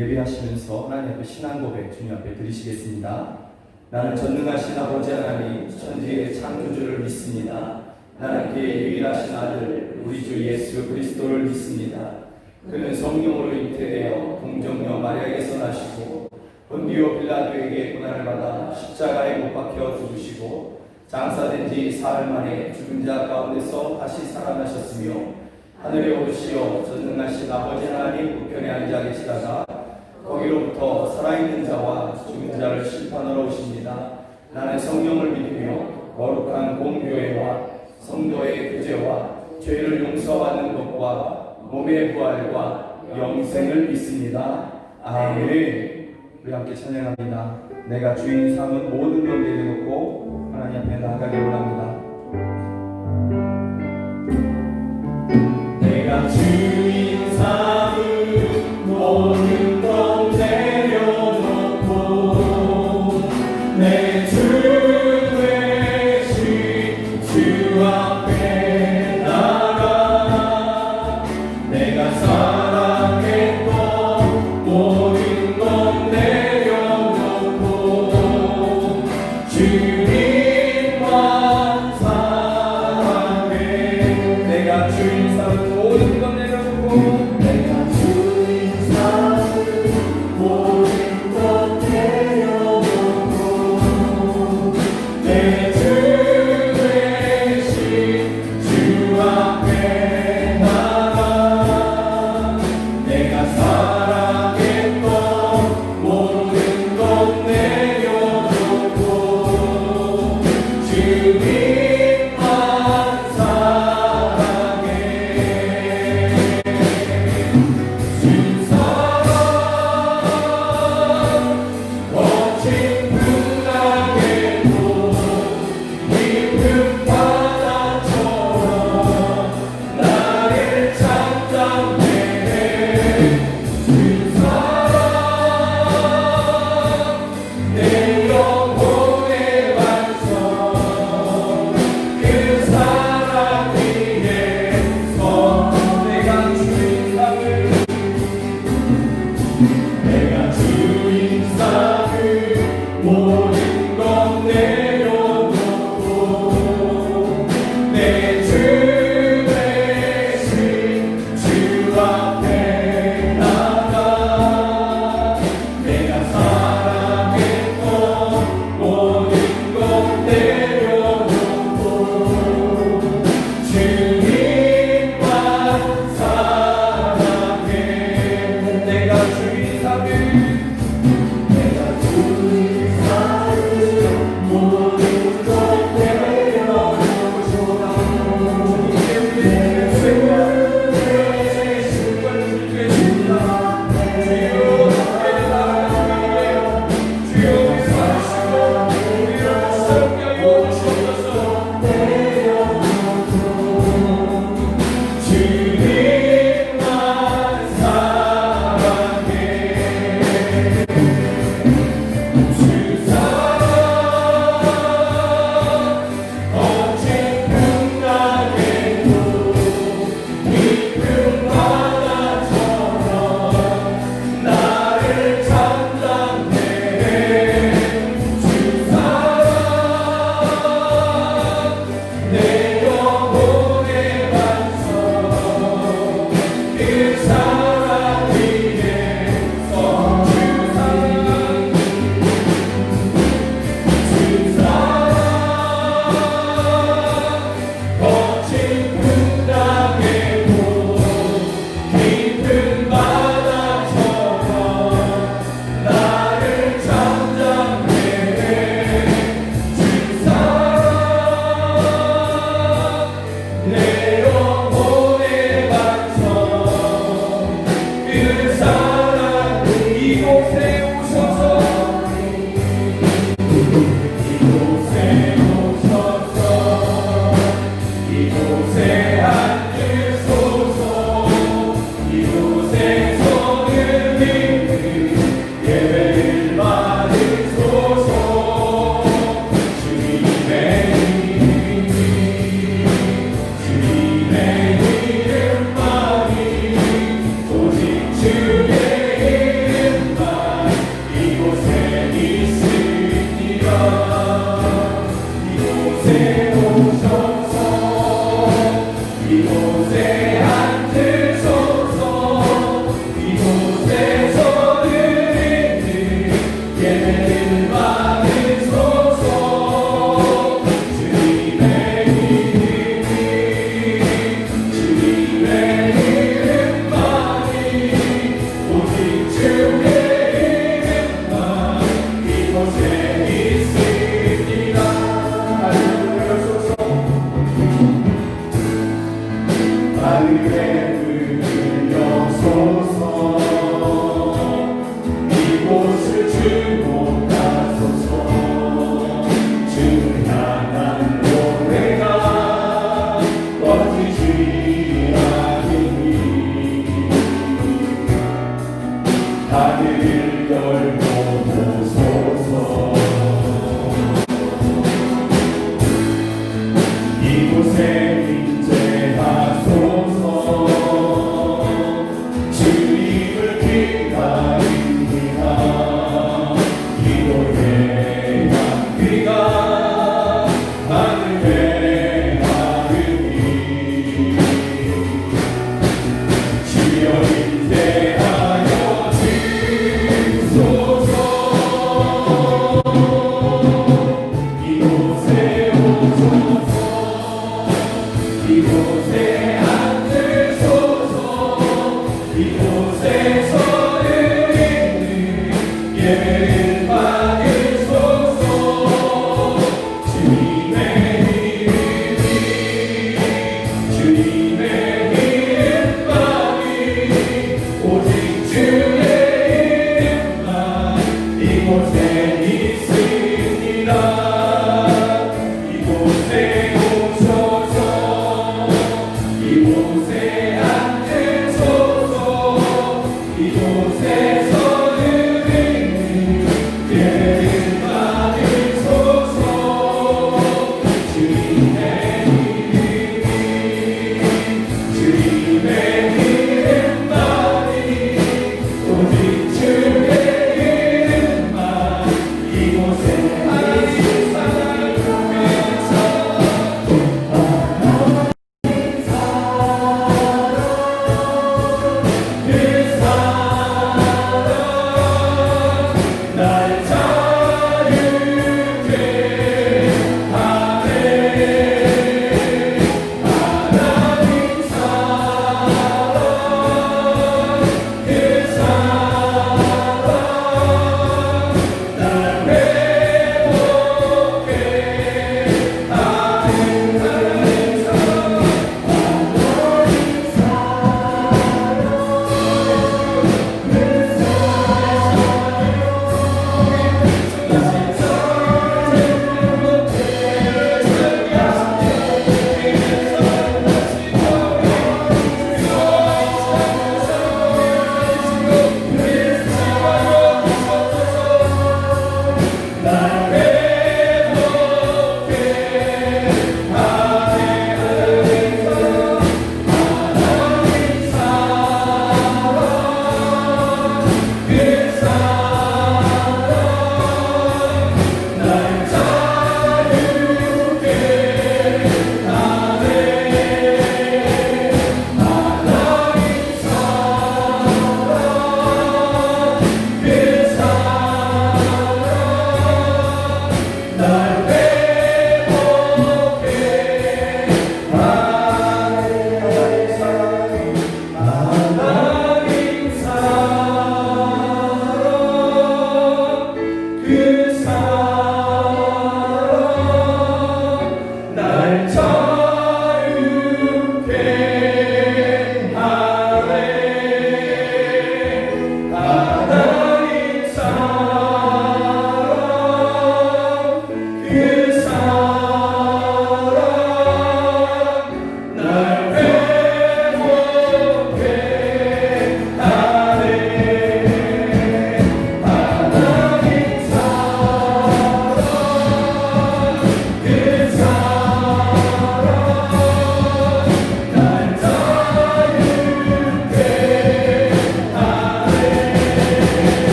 예배하시면서 하나님 앞에 신앙 고백 주님 앞에 드리시겠습니다. 나는 전능하신 아버지 하나님 천지의 창조주를 믿습니다. 하나님께 유일하신 아들 우리 주 예수 그리스도를 믿습니다. 그는 성령으로 잉태되어 동정녀 마리아에게서 나시고 본디오 빌라도에게 고난을 받아 십자가에 못 박혀 죽으시고 장사된 지 사흘 만에 죽은 자 가운데서 다시 살아나셨으며 하늘에 오르시어 전능하신 아버지 하나님 우편에 앉아 계시다가 거기로부터 살아있는 자와 죽은 자를 심판하러 오십니다. 나는 성령을 믿으며 거룩한 공교회와 성도의 교제와 죄를 용서받는 것과 몸의 부활과 영생을 믿습니다. 아멘. 우리 함께 찬양합니다. 내가 주인 삼은 모든 걸 내려놓고 하나님 앞에 나아가기를 원합니다. 내가 주인 삼은 모든 것 내려놓고 내 주 되신 주 앞에 나가 내가 사랑했던 모든 것 내려놓고 주님만 사랑해. 내가 주인 삼은 모든 것 내려놓고 내가 주인 삼은 모든 것 내려놓고 내 주 되신 주 앞에 나가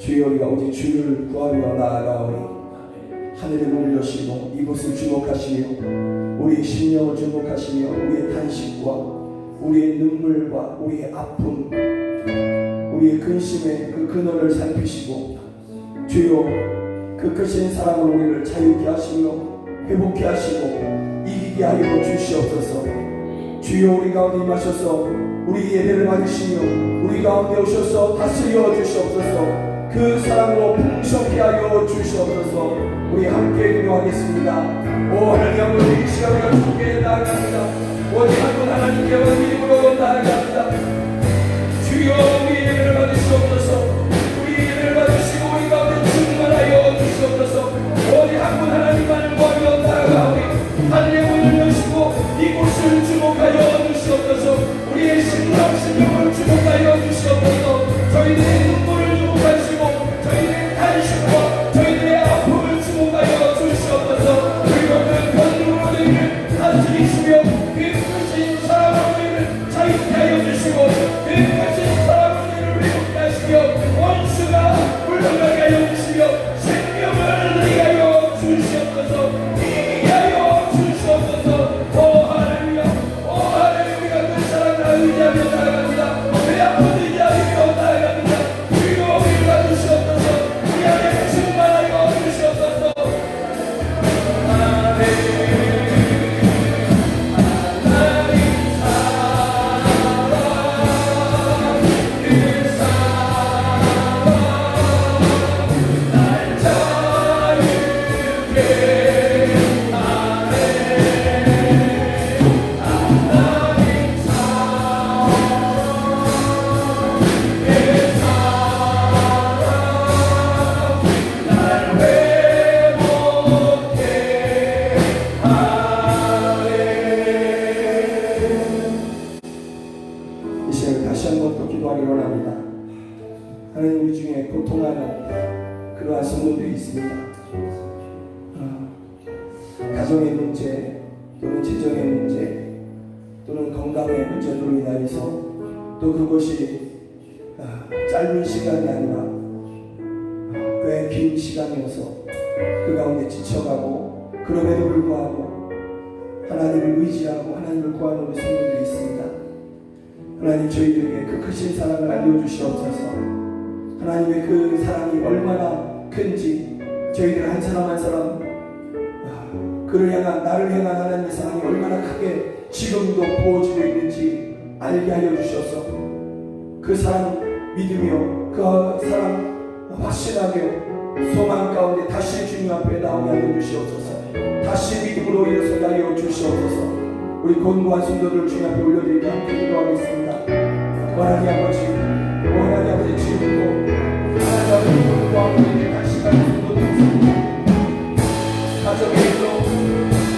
주여, 우리가 오직 주를 구하며 나아가오니 하늘의 문을 여시고 이곳을 주목하시며 우리의 심령을 주목하시며 우리의 탄식과 우리의 눈물과 우리의 아픔, 우리의 근심의 그 근원을 살피시고 주여 그 크신 사랑으로 우리를 자유케 하시며 회복케 하시고 이기게 하여 주시옵소서. 주여, 우리 가운데 임하셔서 우리 예배를 받으시며 우리 가운데 오셔서 다스려 주시옵소서. 그 사랑으로 풍성케 하여 주시옵소서. 우리 함께 기도하겠습니다. 오 하나님 아버지, 이 시간 우리가 주께 나아갑니다. 오직 한 분 하나님께만 믿음으로 나아갑니다. 주여 우리 예배를 받으시옵소서. 우리 예배를 받으시고 우리 가운데 충만하여 주시옵소서. 오직 한 분 하나님만을 구하며 나아가오니 하늘의 문을 여시고 이곳을 주목하여 주시옵소서. 우리의 심령을 주목하여 주시옵소서. 저희들의 눈물을 주목하시고 저희들의 탄식과 저희들의 아픔을 주목하여 주시옵소서. 그리고 그 권능으로 저희를 다스리시며 그 크신 사랑으로 저희를 자유케 하여 주시고 그 크신 사랑으로 저희를 회복케 하시며 원수가 물러가게 하여 주시며 생명을 누리게 하여 주시옵소서. 이기게 하여 주시옵소서. 오 할렐루야, 오 할렐루야. 그 사랑을 의지하며 나아갑니다. 그 아픔을 의지하며 나아갑니다. 주여 우리를 봐주시옵소서. 우리 안에 충만하여 주시옵소서. 이 시간 다시 한 번 더 기도하기 원합니다. 하나님, 우리 중에 고통하는 그러한 성도들이 있습니다. 가정의 문제 또는 재정의 문제 또는 건강의 문제로 인하여서 또 그것이 짧은 시간이 아니라 꽤 긴 시간이어서 그 가운데 지쳐가고 그럼에도 불구하고 하나님을 의지하고 하나님을 구하는 우리 성도들이 있습니다. 하나님, 저희들에게 그 크신 사랑을 알려주시옵소서. 하나님의 그 사랑이 얼마나 큰지, 저희들 한 사람 한 사람 그를 향한, 나를 향한 하나님의 사랑이 얼마나 크게 지금도 부어지고 있는지 알게 하여 주셔서 그 사랑 믿으며 그 사랑 확신하며 소망 가운데 다시 주님 앞에 나오게 하여 주시옵소서. 다시 믿음으로 일어서게 하여 주시옵소서. 우리 곤고한 성도들 주님 앞에 올려드리고 함께 기도하겠습니다. 하나님 아버지, 하나님 아버지, 지금도 하나님 아버지 곤고하고 있는 당신과 성도들 있습니다. 가족의 일로,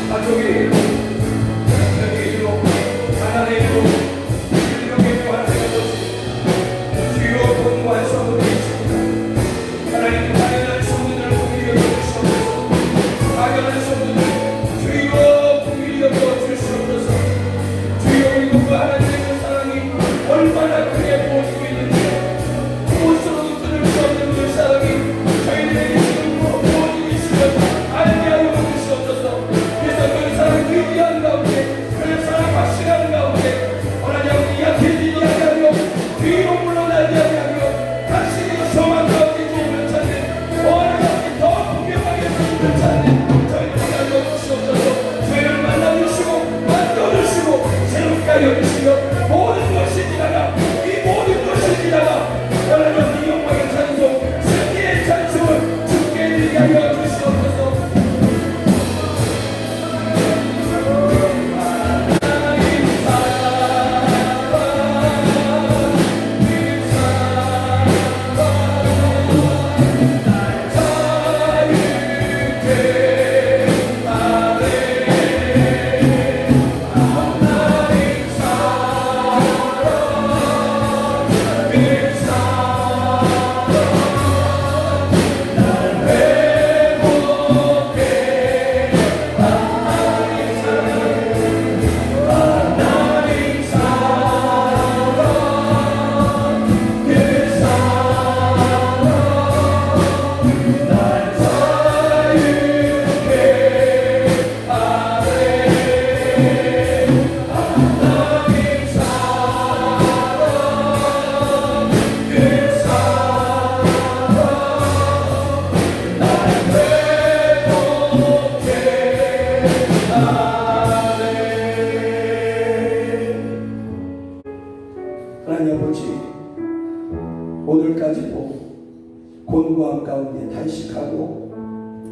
가족의 일로, 가정의 일로, 하나님의 일로, 일용의 일로 하나님 아버지, 주요 곤고한 성도들 있습니다. 하나님, 당연한 성도들을 공유해 주시옵소서. 당연한 성도들 주여 공유해 주시옵소서. 주여, 우리 그 하나님의 그 사랑이 얼마나 크게 부어지고 있는지, 무엇으로도 끊을 수 없는 그 사랑이 저희들에게 지금 부어지고 있으면 알게 하여 주시옵소서. 그래서 그 사랑 유지하는 가운데, 그 사랑 확신하는 가운데 하나님 약해지지 아니하며 뒤로 물러나지 아니하며 당신이 소망 가운데 주님을 찾는 하나님 더 분명하게 주님을 찾는 저희들에게 하여 주시옵소서. 죄를 만나주시고 만져주시고 새롭게 하여 주시며 모든 것이 지나가, 이 모든 것이 지나가 하나님 이 영광의 찬송, 승리의 찬송을 주께 드리게 하여 주시옵소서.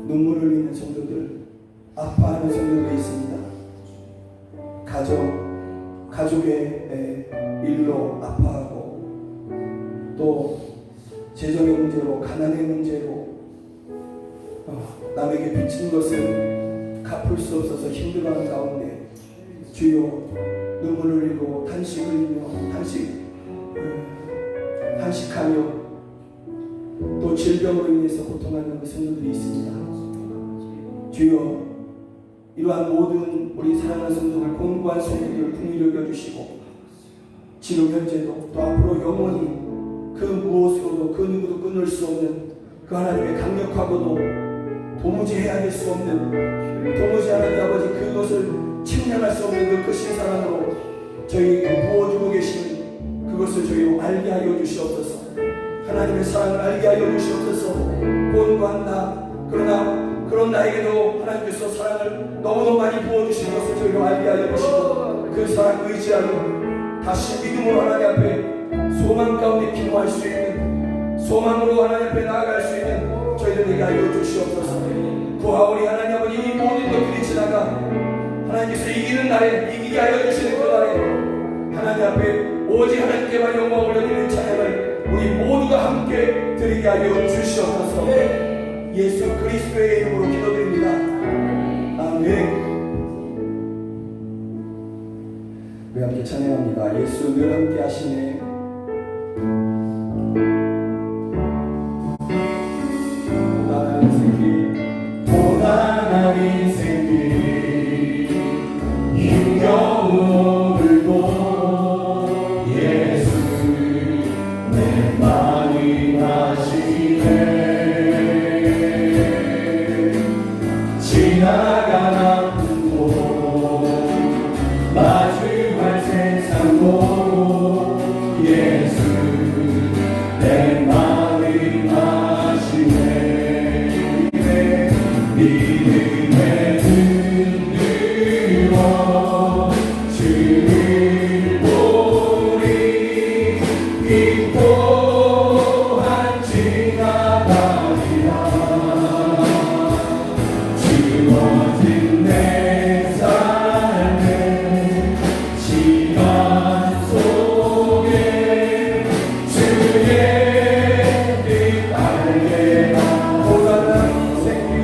눈물을 흘리는 성도들, 아파하는 성도들이 있습니다. 가족의 일로 아파하고, 또 재정의 문제로, 가난의 문제로 남에게 빚진 것을 갚을 수 없어서 힘들어하는 가운데 주여 눈물을 흘리고 탄식을 흘리며 탄식하며 또 질병으로 인해서 고통하는 성도들이 있습니다. 주여 이러한 모든 우리 사랑하는 성도들, 공부한 성도들을 긍휼히 여겨주시고 지금 현재도 또 앞으로 영원히 그 무엇으로도 그 누구도 끊을 수 없는 그 하나님의 강력하고도 도무지 헤아릴 수 없는, 도무지 하나님 아버지 그것을 측량할 수 없는 그 크신 사랑으로 저희에게 부어주고 계신 그것을 저희로 알게 하여 주시옵소서. 하나님의 사랑을 알게 하여 주시옵소서. 본관 나, 그러나 그런 나에게도 하나님께서 사랑을 너무너무 많이 부어주신 것을 저희로 알게 하여 주시고 그 사랑 의지하여 다시 믿음으로 하나님 앞에 소망 가운데 기도할 수 있는, 소망으로 하나님 앞에 나아갈 수 있는 저희들에게 알려 주시옵소서. 구하오니 하나님 아버지 이 모든 것들이 지나가 하나님께서 이기는 날에, 이기게 하여 주시는 그 날에 하나님 앞에 오직 하나님께만 영광을 올려드리는 찬양을 우리 모두가 함께 드리게 하여 주시옵소서. 예수 그리스도의 이름으로 기도드립니다. 아멘. 우리 함께 찬양합니다. 예수 늘 함께 하시네. 고단한 인생길 힘겨운 오늘도 예수 내 마음이 하시네. 지나간 아픔도 마주할 세상도 예수 내 마음이 하시네. 믿음에 흔들어 주를 보리 기뻐한 지나가리라. 주어진 내 삶의 시간 속에 주의 뜻 알게 하라. 고단한 인생길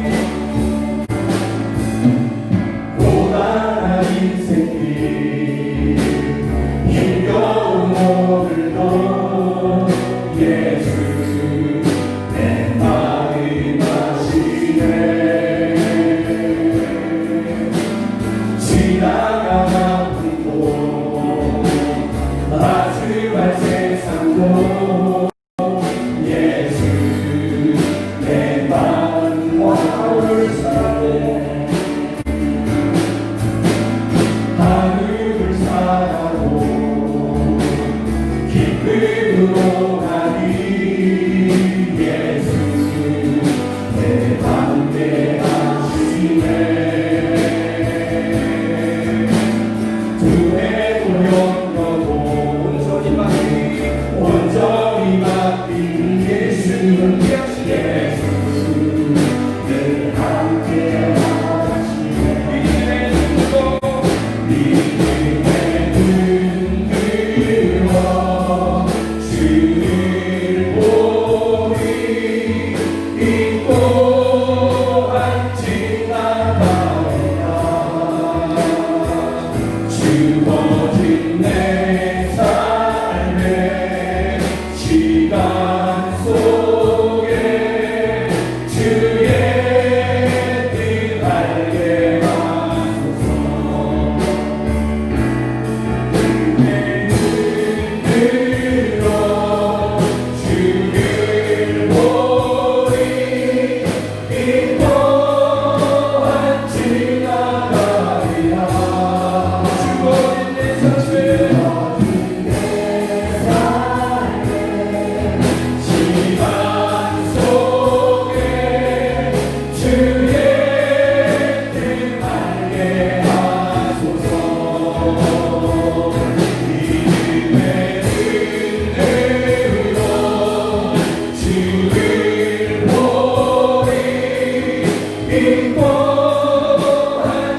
기뻐한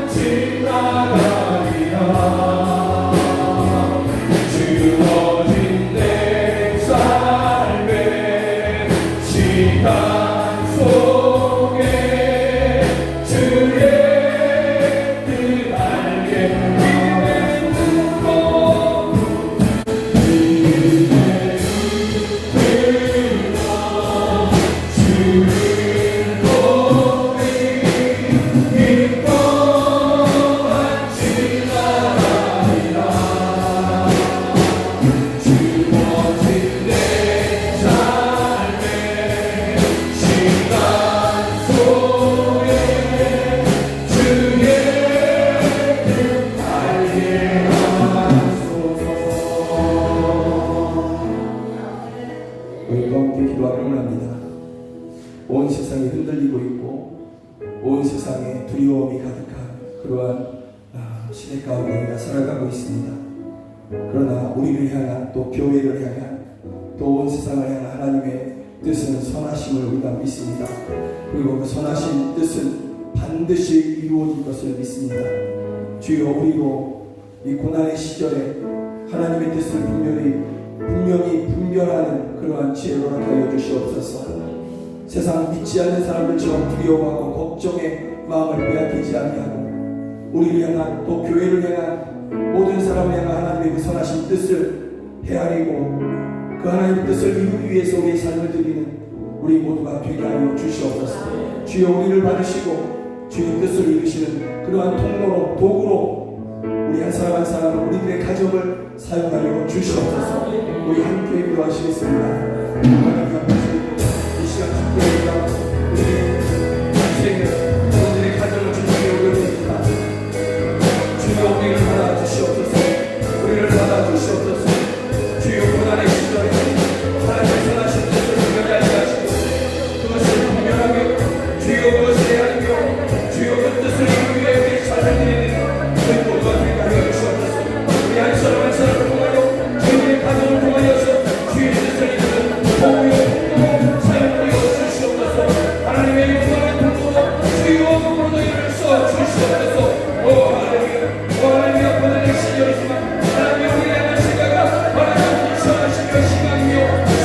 지나가리라. 주어진 내 삶의 시간 속에 주의 뜻 알게 믿음의 눈으로 우리 함께 기도하기를 합니다. 온 세상이 흔들리고 있고 온 세상에 두려움이 가득한 그러한 시대 가운데 우리가 살아가고 있습니다. 그러나 우리를 향한 또 교회를 향한 또 온 세상을 향한 하나님의 뜻은 선하심을 우리가 믿습니다. 그리고 그 선하신 뜻은 반드시 이루어질 것을 믿습니다. 주여, 우리도 이 고난의 시절에 하나님의 뜻을 분명히 분별하는 그러한 지혜로 하여 주시옵소서. 세상 믿지 않는 사람들처럼 두려워하고 걱정에 마음을 빼앗기지 아니하고 우리를 향한 또 교회를 향한 모든 사람을 향한 하나님의 그 선하신 뜻을 헤아리고 그 하나님의 뜻을 이루기 위해서 우리의 삶을 드리는 우리 모두가 되게 하여 주시옵소서. 주여, 우리를 받으시고 주의 뜻을 이루시는 그러한 통로로 도구로 우리 한 사람 한 사람 우리들의 가정을 사용하여 주시옵소서. 우리 함께 기도하시겠습니다. 하나님 아버지, 이 시간 축복합니다. 우리의 인생을 우리들의 가정을 주님께 올려드립니다. 주여, 우리를 받아주시옵소서. 우리를 받아주시옵소서. 주여, 고난의 시절에 하나님의 선하신 뜻을 분명하게 하시고 그것을 분명하게 주여 그것을 헤아리며 주여 그 뜻을 이루기 위해 우리의 삶을 드리는 우리 모두가 되게 하여 주시옵소서. 우리 한 사람 한 사람을 통하여 주님의 가정을 통하여서 주의 뜻을 이루는 도구요 통로로 사용하여 주시옵소서. 하나님의 영광의 통로로 주여 그으로도 일을 써 주시옵소서. 하나님의 고난의 시절이지만 하나님의 우리의 향한 생각은 하나님의 선하시며 희망이며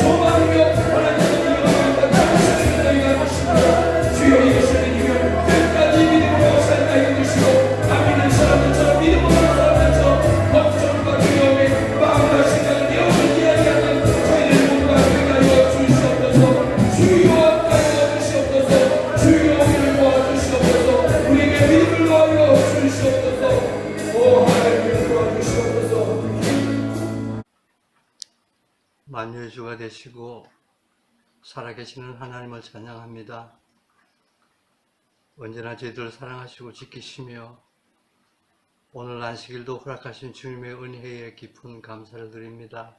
소망이며 하나님의 영광과 당신을 너희가 하십니다. 주여, 이것을 믿으면 끝까지 믿음으로 살게 해주시고 안 믿는 사람들처럼 믿음으로 사람들처럼 걱정과 두려움에 마음과 생각을 여기지 아니하는 저희들 모두가 되게 하여 주시옵소서. 주여, 하여 주시옵소서. 주여, 우리를 도와주시옵소서. 우리에게 믿음을 더하여 주시옵소서. 오 하나님을 도와주시옵소서. 만유의 주가 되시고 살아계시는 하나님을 찬양합니다. 언제나 저희들을 사랑하시고 지키시며 오늘 안식일도 허락하신 주님의 은혜에 깊은 감사를 드립니다.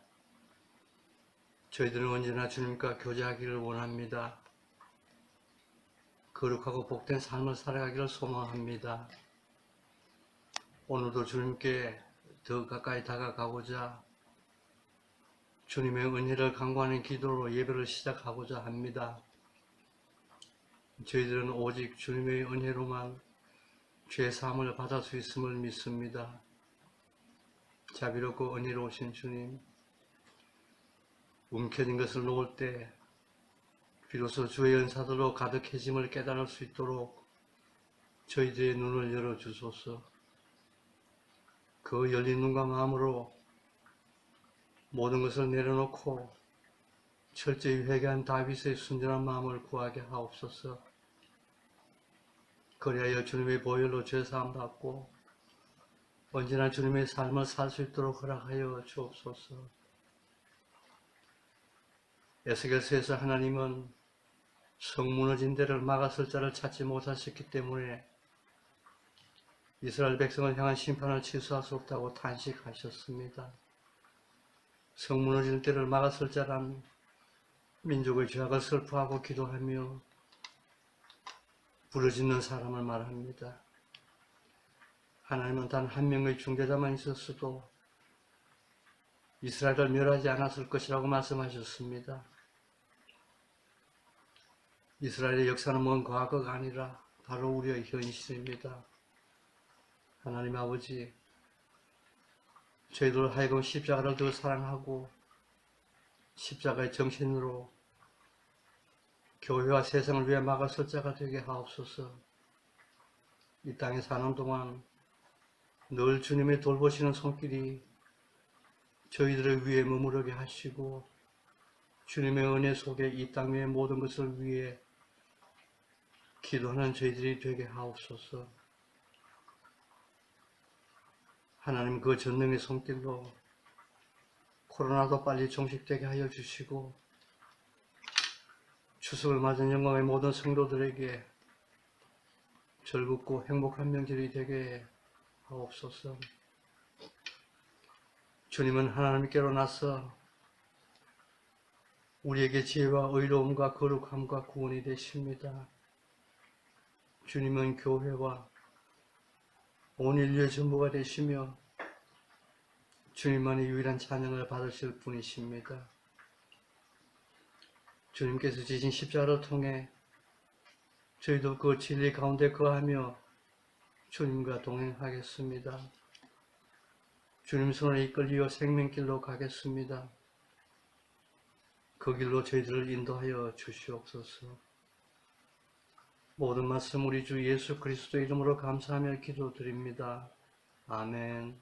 저희들은 언제나 주님과 교제하기를 원합니다. 거룩하고 복된 삶을 살아가기를 소망합니다. 오늘도 주님께 더 가까이 다가가고자 주님의 은혜를 간구하는 기도로 예배를 시작하고자 합니다. 저희들은 오직 주님의 은혜로만 죄사함을 받을 수 있음을 믿습니다. 자비롭고 은혜로우신 주님, 움켜진 것을 놓을 때 비로소 주의 은사들로 가득해짐을 깨달을 수 있도록 저희들의 눈을 열어주소서. 그 열린 눈과 마음으로 모든 것을 내려놓고 철저히 회개한 다윗의 순전한 마음을 구하게 하옵소서. 그리하여 주님의 보혈로 죄사함 받고 언제나 주님의 삶을 살 수 있도록 허락하여 주옵소서. 에스겔서에서 하나님은 성 무너진 데를 막았을 자를 찾지 못하셨기 때문에 이스라엘 백성을 향한 심판을 취소할 수 없다고 탄식하셨습니다. 성 무너질 때를 막았을 자란 민족의 죄악을 슬퍼하고 기도하며 부르짖는 사람을 말합니다. 하나님은 단 한 명의 중재자만 있었어도 이스라엘을 멸하지 않았을 것이라고 말씀하셨습니다. 이스라엘의 역사는 먼 과거가 아니라 바로 우리의 현실입니다. 하나님 아버지, 저희들 하여금 십자가를 더 사랑하고 십자가의 정신으로 교회와 세상을 위해 막아설 자가 되게 하옵소서. 이 땅에 사는 동안 늘 주님의 돌보시는 손길이 저희들을 위해 머무르게 하시고 주님의 은혜 속에 이 땅 위의 모든 것을 위해 기도하는 저희들이 되게 하옵소서. 하나님 그 전능의 손길로 코로나도 빨리 종식되게 하여 주시고 추석을 맞은 영광의 모든 성도들에게 즐겁고 행복한 명절이 되게 하옵소서. 주님은 하나님께로 나서 우리에게 지혜와 의로움과 거룩함과 구원이 되십니다. 주님은 교회와 온 인류의 전부가 되시며 주님만이 유일한 찬양을 받으실 분이십니다. 주님께서 지신 십자가를 통해 저희도 그 진리 가운데 거하며 주님과 동행하겠습니다. 주님 손에 이끌려 생명길로 가겠습니다. 그 길로 저희들을 인도하여 주시옵소서. 모든 말씀 우리 주 예수 그리스도 이름으로 감사하며 기도드립니다. 아멘.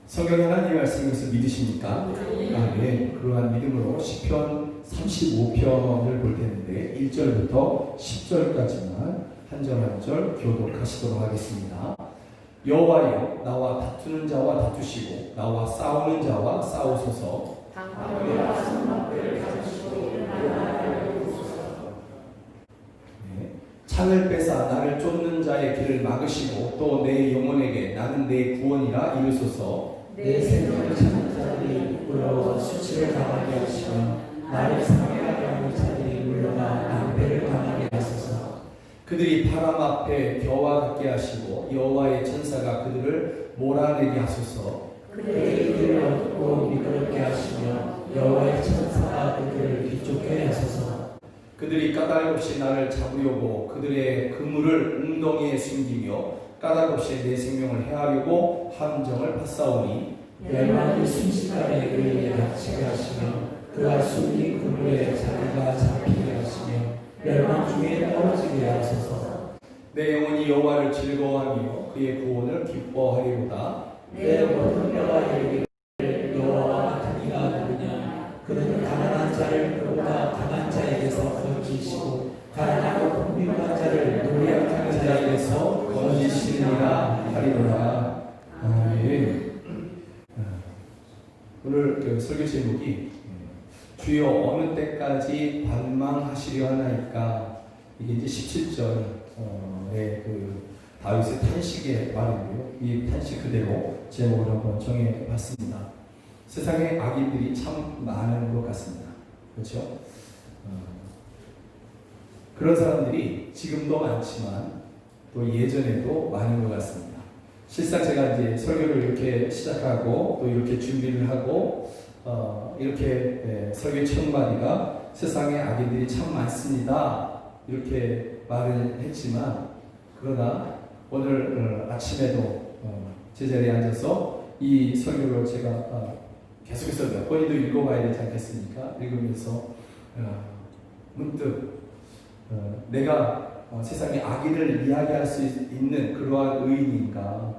성경에 하나님의 말씀인 것을 믿으십니까? 아멘. 그러한 믿음으로 시편 35편을 볼 텐데 1절부터 10절까지만 한 절 한 절 교독하시도록 하겠습니다. 여호와여, 나와 다투는 자와 다투시고 나와 싸우는 자와 싸우소서. 네. 창을 빼사 나를 쫓는 자의 길을 막으시고 또 내 영혼에게 나는 내 구원이라 이르소서. 내 생명을 찾는 자들이 부끄러워 수치를 당하게 하시며 나를 상해하게 하는 자들이 물러나 낭패를 당하게 하소서. 그들이 바람 앞에 겨와 같게 하시고 여호와의 천사가 그들을 몰아내게 하소서. 그들의 입을 어둡고 미끄럽게 하시며 여호와의 천사가 그들을 비좁게 하소서. 그들이 까닭없이 나를 잡으려고 그들의 그물을 웅덩이에 숨기며 까닭없이 내 생명을 해하려고 함정을 파싸우니 멸망이 순식간에 그에게 닥치게 하시며 그가 숨긴 그물에 자기가 잡히게 하시며 멸망 중에 떨어지게 하소서. 내 영혼이 여호와를 즐거워하며 그의 구원을 기뻐하리로다. 내 모든 뼈가 이르기를 여호와와 같은 이가 누구냐. 그는 가난한 자를 그보다 강한 자에게서 건지시고 가난하고 풍비한 자를 노력하는 자에게서 건지시리라 하리로다. 아멘. 오늘 그 설교 제목이 주여 어느 때까지 관망하시려 하나이까. 이게 이제 17절의 그 다윗의 탄식의 말이고요. 이 탄식 그대로 제목을 한번 정해봤습니다. 세상에 악인들이 참 많은 것 같습니다. 그렇죠? 그런 사람들이 지금도 많지만 또 예전에도 많은 것 같습니다. 실상 제가 이제 설교를 이렇게 시작하고 또 이렇게 준비를 하고 이렇게 설교 첫 마디가 세상에 악인들이 참 많습니다. 이렇게 말을 했지만 그러나 오늘 아침에도 제 자리에 앉아서 이 설교를 제가 계속해서 몇 번이도 읽어봐야 되지 않겠습니까? 읽으면서 문득 내가 세상에 악인을 이야기할 수 있는 그러한 의인인가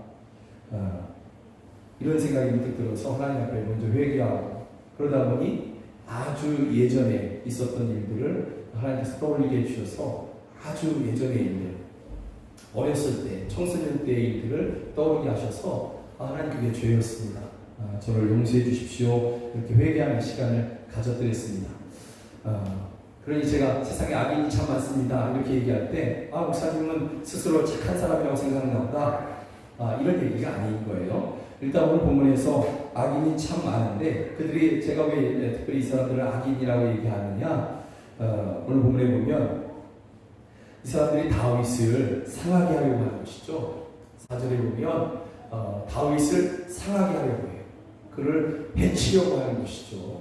이런 생각이 문득 들어서 하나님 앞에 먼저 회개하고 그러다 보니 아주 예전에 있었던 일들을 하나님께서 떠올리게 해주셔서 아주 예전의 일들 어렸을 때 청소년 때의 일들을 떠오르게 하셔서 하나님 그게 죄였습니다. 저를 용서해 주십시오. 이렇게 회개하는 시간을 가져드렸습니다. 그러니 제가 세상에 악인이 참 많습니다. 이렇게 얘기할 때, 목사님은 스스로 착한 사람이라고 생각하나 보다. 이런 얘기가 아닌 거예요. 일단 오늘 본문에서 악인이 참 많은데, 그들이 제가 왜 특별히 이 사람들을 악인이라고 얘기하느냐? 오늘 본문에 보면 이 사람들이 다윗을 상하게 하려고 하는 것이죠. 4절에 보면 다윗을 상하게 하려고 해요. 그를 해치려고 하는 것이죠.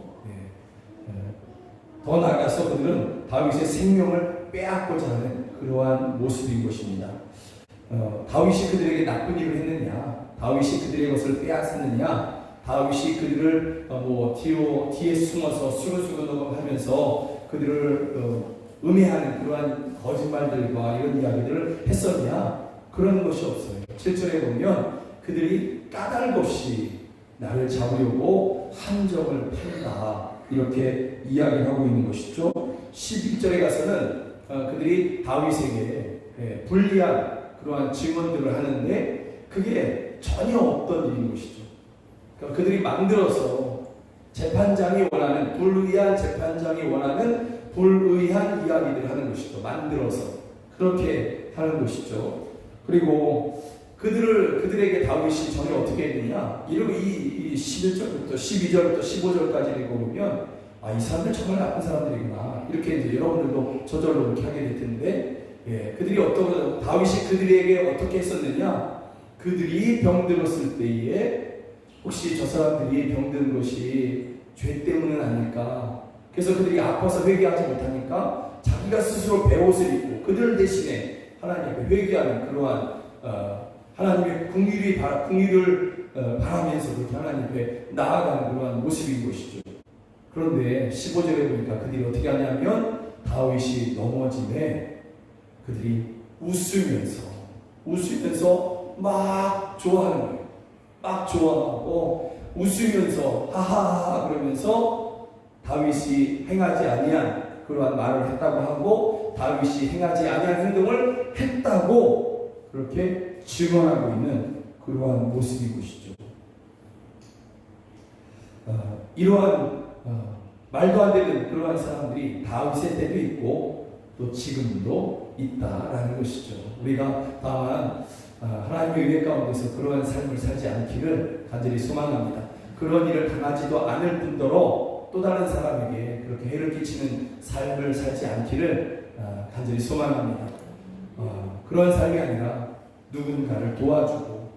더 나아가서 그들은 다윗의 생명을 빼앗고자 하는 그러한 모습인 것입니다. 다윗이 그들에게 나쁜 일을 했느냐? 다윗이 그들의 것을 빼앗았느냐? 다윗이 그들을 뒤에 숨어서 수근수근하면서 그들을 음해하는 그러한 거짓말들과 이런 이야기들을 했었냐? 그런 것이 없어요. 7절에 보면 그들이 까닭 없이 나를 잡으려고 함정을 판다, 이렇게 이야기하고 있는 것이죠. 11절에 가서는 그들이 다윗에게 불리한 그러한 증언들을 하는데 그게 전혀 없던 일인 것이죠. 그러니까 그들이 만들어서 재판장이 원하는, 불의한 재판장이 원하는 불의한 이야기들을 하는 것이죠. 만들어서 그렇게 하는 것이죠. 그리고 그들에게 다윗이 전혀 어떻게 했느냐? 이러고 이 11절부터 12절부터 15절까지 보면 이 사람들 정말 나쁜 사람들이구나, 이렇게 이제 여러분들도 저절로 그렇게 하게 될 텐데, 그들이 다윗이 그들에게 어떻게 했었느냐? 그들이 병들었을 때에 혹시 저 사람들이 병든 것이 죄 때문은 아닐까? 그래서 그들이 아파서 회개하지 못하니까 자기가 스스로 베옷을 입고 그들 대신에 하나님 앞에 회개하는 그러한 하나님의 궁의를 바라면서 그렇게 하나님 앞에 나아가는 그러한 모습인 것이죠. 그런데 15절에 보니까 그들이 어떻게 하냐면 다윗이 넘어짐에 그들이 웃으면서 막 좋아하는 거예요. 막 좋아하고 웃으면서 하하하 그러면서 다윗이 행하지 아니한 그러한 말을 했다고 하고 다윗이 행하지 아니한 행동을 했다고 그렇게 증언하고 있는 그러한 모습인 것이죠. 이러한 말도 안 되는 그러한 사람들이 다윗의 때도 있고 또 지금도 있다라는 것이죠. 우리가 다만 하나님의 은혜 가운데서 그러한 삶을 살지 않기를 간절히 소망합니다. 그런 일을 당하지도 않을 뿐더러 또 다른 사람에게 그렇게 해를 끼치는 삶을 살지 않기를 간절히 소망합니다. 그런 삶이 아니라 누군가를 도와주고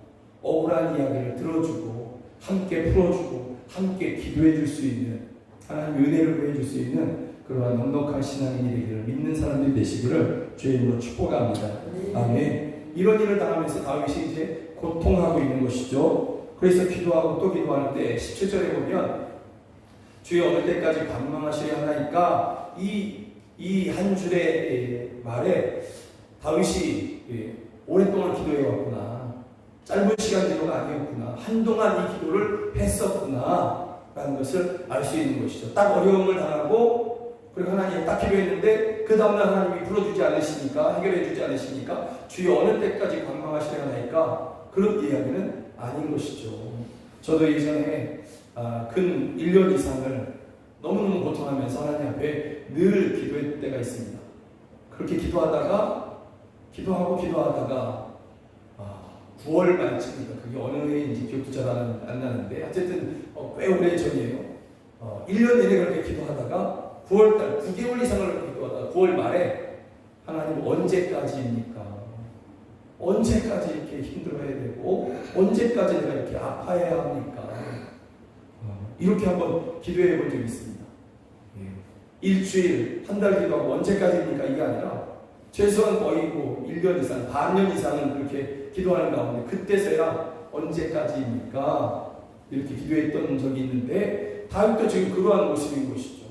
억울한 이야기를 들어주고 함께 풀어주고 함께 기도해 줄 수 있는, 하나님의 은혜를 구해 줄 수 있는 그러한 넉넉한 신앙인이 되기를 믿는 사람들이 되시기를 주의 이름으로 축복합니다. 아멘. 이런 일을 당하면서 다윗이 이제 고통하고 있는 것이죠. 그래서 기도하고 또 기도하는데 17절에 보면 주여 어느 때까지 관망하시려 하나이까, 이 한 줄의 말에 다윗이 오랫동안 기도해왔구나, 짧은 시간 기도가 아니었구나, 한동안 이 기도를 했었구나 라는 것을 알 수 있는 것이죠. 딱 어려움을 당하고 그리고 하나님이 딱 기도했는데 그 다음날 하나님이 불어주지 않으시니까, 해결해 주지 않으시니까 주여 어느 때까지 관망하시려 하나이까, 그런 이야기는 아닌 것이죠. 저도 예전에 근 1년 이상을 너무너무 고통하면서 하나님 앞에 늘 기도할 때가 있습니다. 그렇게 기도하다가 9월 말쯤입니다. 그게 어느 해인지 기억도 잘 안 나는데 어쨌든 꽤 오래 전이에요. 1년 내내 그렇게 기도하다가 9월달 9개월 이상을 기도하다가 9월 말에 하나님 언제까지입니까? 언제까지 이렇게 힘들어야 되고 언제까지 내가 이렇게 아파해야 합니까? 이렇게 한번 기도해 본 적이 있습니다. 일주일, 한 달 기도하고 언제까지입니까? 이게 아니라 최소한 거의 1년 이상, 반년 이상은 그렇게 기도하는 가운데 그때서야 언제까지입니까? 이렇게 기도했던 적이 있는데 다윗도 지금 그러한 모습인 것이죠.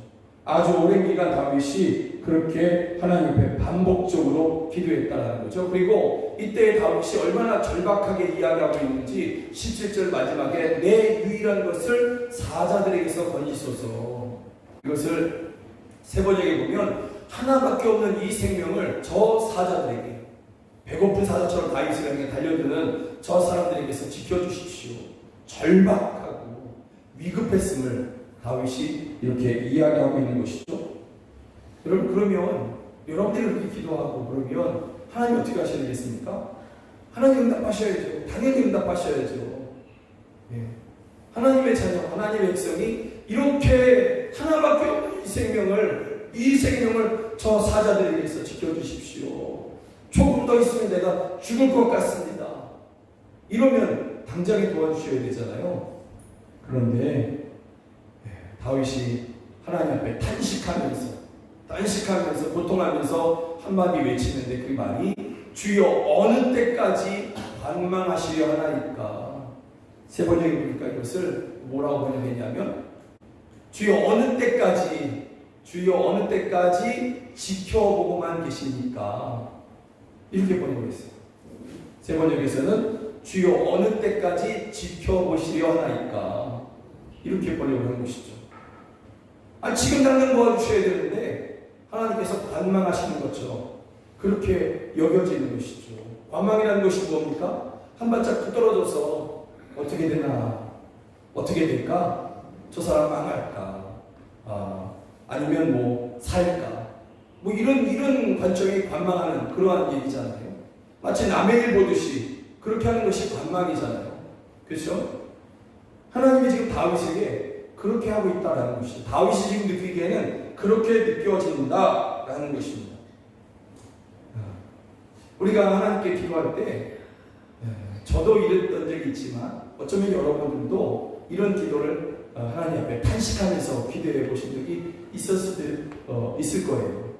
아주 오랜 기간 다윗이 그렇게 하나님 앞에 반복적으로 기도했다는 거죠. 그리고 이때 다윗이 얼마나 절박하게 이야기하고 있는지 17절 마지막에 내 유일한 것을 사자들에게서 건지소서, 이것을 세 번역에 보면 하나밖에 없는 이 생명을 저 사자들에게, 배고픈 사자처럼 다윗을 향해 달려드는 저 사람들에게서 지켜주십시오. 절박하고 위급했음을 다윗이 이렇게 이야기하고 있는 것이죠. 여러분, 그러면 여러분들이 그렇게 기도하고 그러면 하나님 어떻게 하셔야 되겠습니까? 하나님 응답하셔야죠. 당연히 응답하셔야죠. 하나님의 자녀, 하나님의 백성이 이렇게 하나밖에 없는 이 생명을 이 생명을 저 사자들에게서 지켜주십시오. 조금 더 있으면 내가 죽을 것 같습니다. 이러면 당장에 도와주셔야 되잖아요. 그런데 다윗이 하나님 앞에 단식하면서 고통하면서 한마디 외치는데 그 말이 주여 어느 때까지 관망하시려 하나이까. 세 번역에 보니까 이것을 뭐라고 번역했냐면 주여 어느 때까지 지켜보고만 계십니까? 이렇게 번역을 했어요. 세 번역에서는 주여 어느 때까지 지켜보시려 하나이까. 이렇게 번역을 한 것이죠. 지금 당장 도와주셔야 되는데 하나님께서 관망하시는 것처럼 그렇게 여겨지는 것이죠. 관망이라는 것이 뭡니까? 한 발짝 더 떨어져서 어떻게 되나? 어떻게 될까? 저 사람 망할까? 아니면 뭐 살까? 뭐 이런 관점이 관망하는 그러한 얘기잖아요. 마치 남의 일 보듯이 그렇게 하는 것이 관망이잖아요. 그렇죠? 하나님이 지금 다윗에게 그렇게 하고 있다라는 것이죠. 다윗이 지금 느끼기에는 그렇게 느껴진다라는 것입니다. 우리가 하나님께 기도할 때 저도 이랬던 적이 있지만 어쩌면 여러분들도 이런 기도를 하나님 앞에 탄식하면서 기도해 보신 적이 있을 거예요.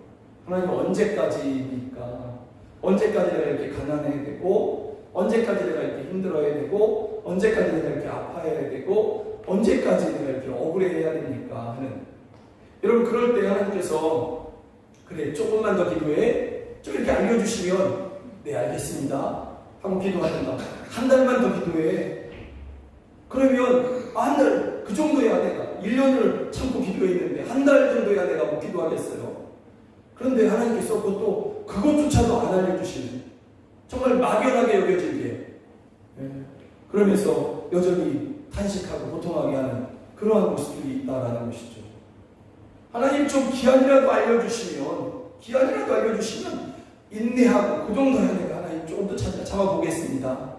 하나님 언제까지입니까? 언제까지 내가 이렇게 가난해야 되고, 언제까지 내가 이렇게 힘들어야 되고, 언제까지 내가 이렇게 아파야 되고, 언제까지 내가 이렇게 억울해야 됩니까? 하는. 여러분 그럴 때 하나님께서 그래 조금만 더 기도해 좀 이렇게 알려주시면 네 알겠습니다 하고 기도하든가 한 달만 더 기도해. 그러면 한 달 그 정도야 내가 1년을 참고 기도했는데 한 달 정도야 내가 뭐 기도하겠어요. 그런데 하나님께서 그것조차도 안 알려주시는 정말 막연하게 여겨지게 그러면서 여전히 탄식하고 고통하게 하는 그러한 모습들이 있다라는 것이죠. 하나님 좀 기한이라도 알려주시면 인내하고 그 정도야 내가 하나님 조금 더 참아보겠습니다.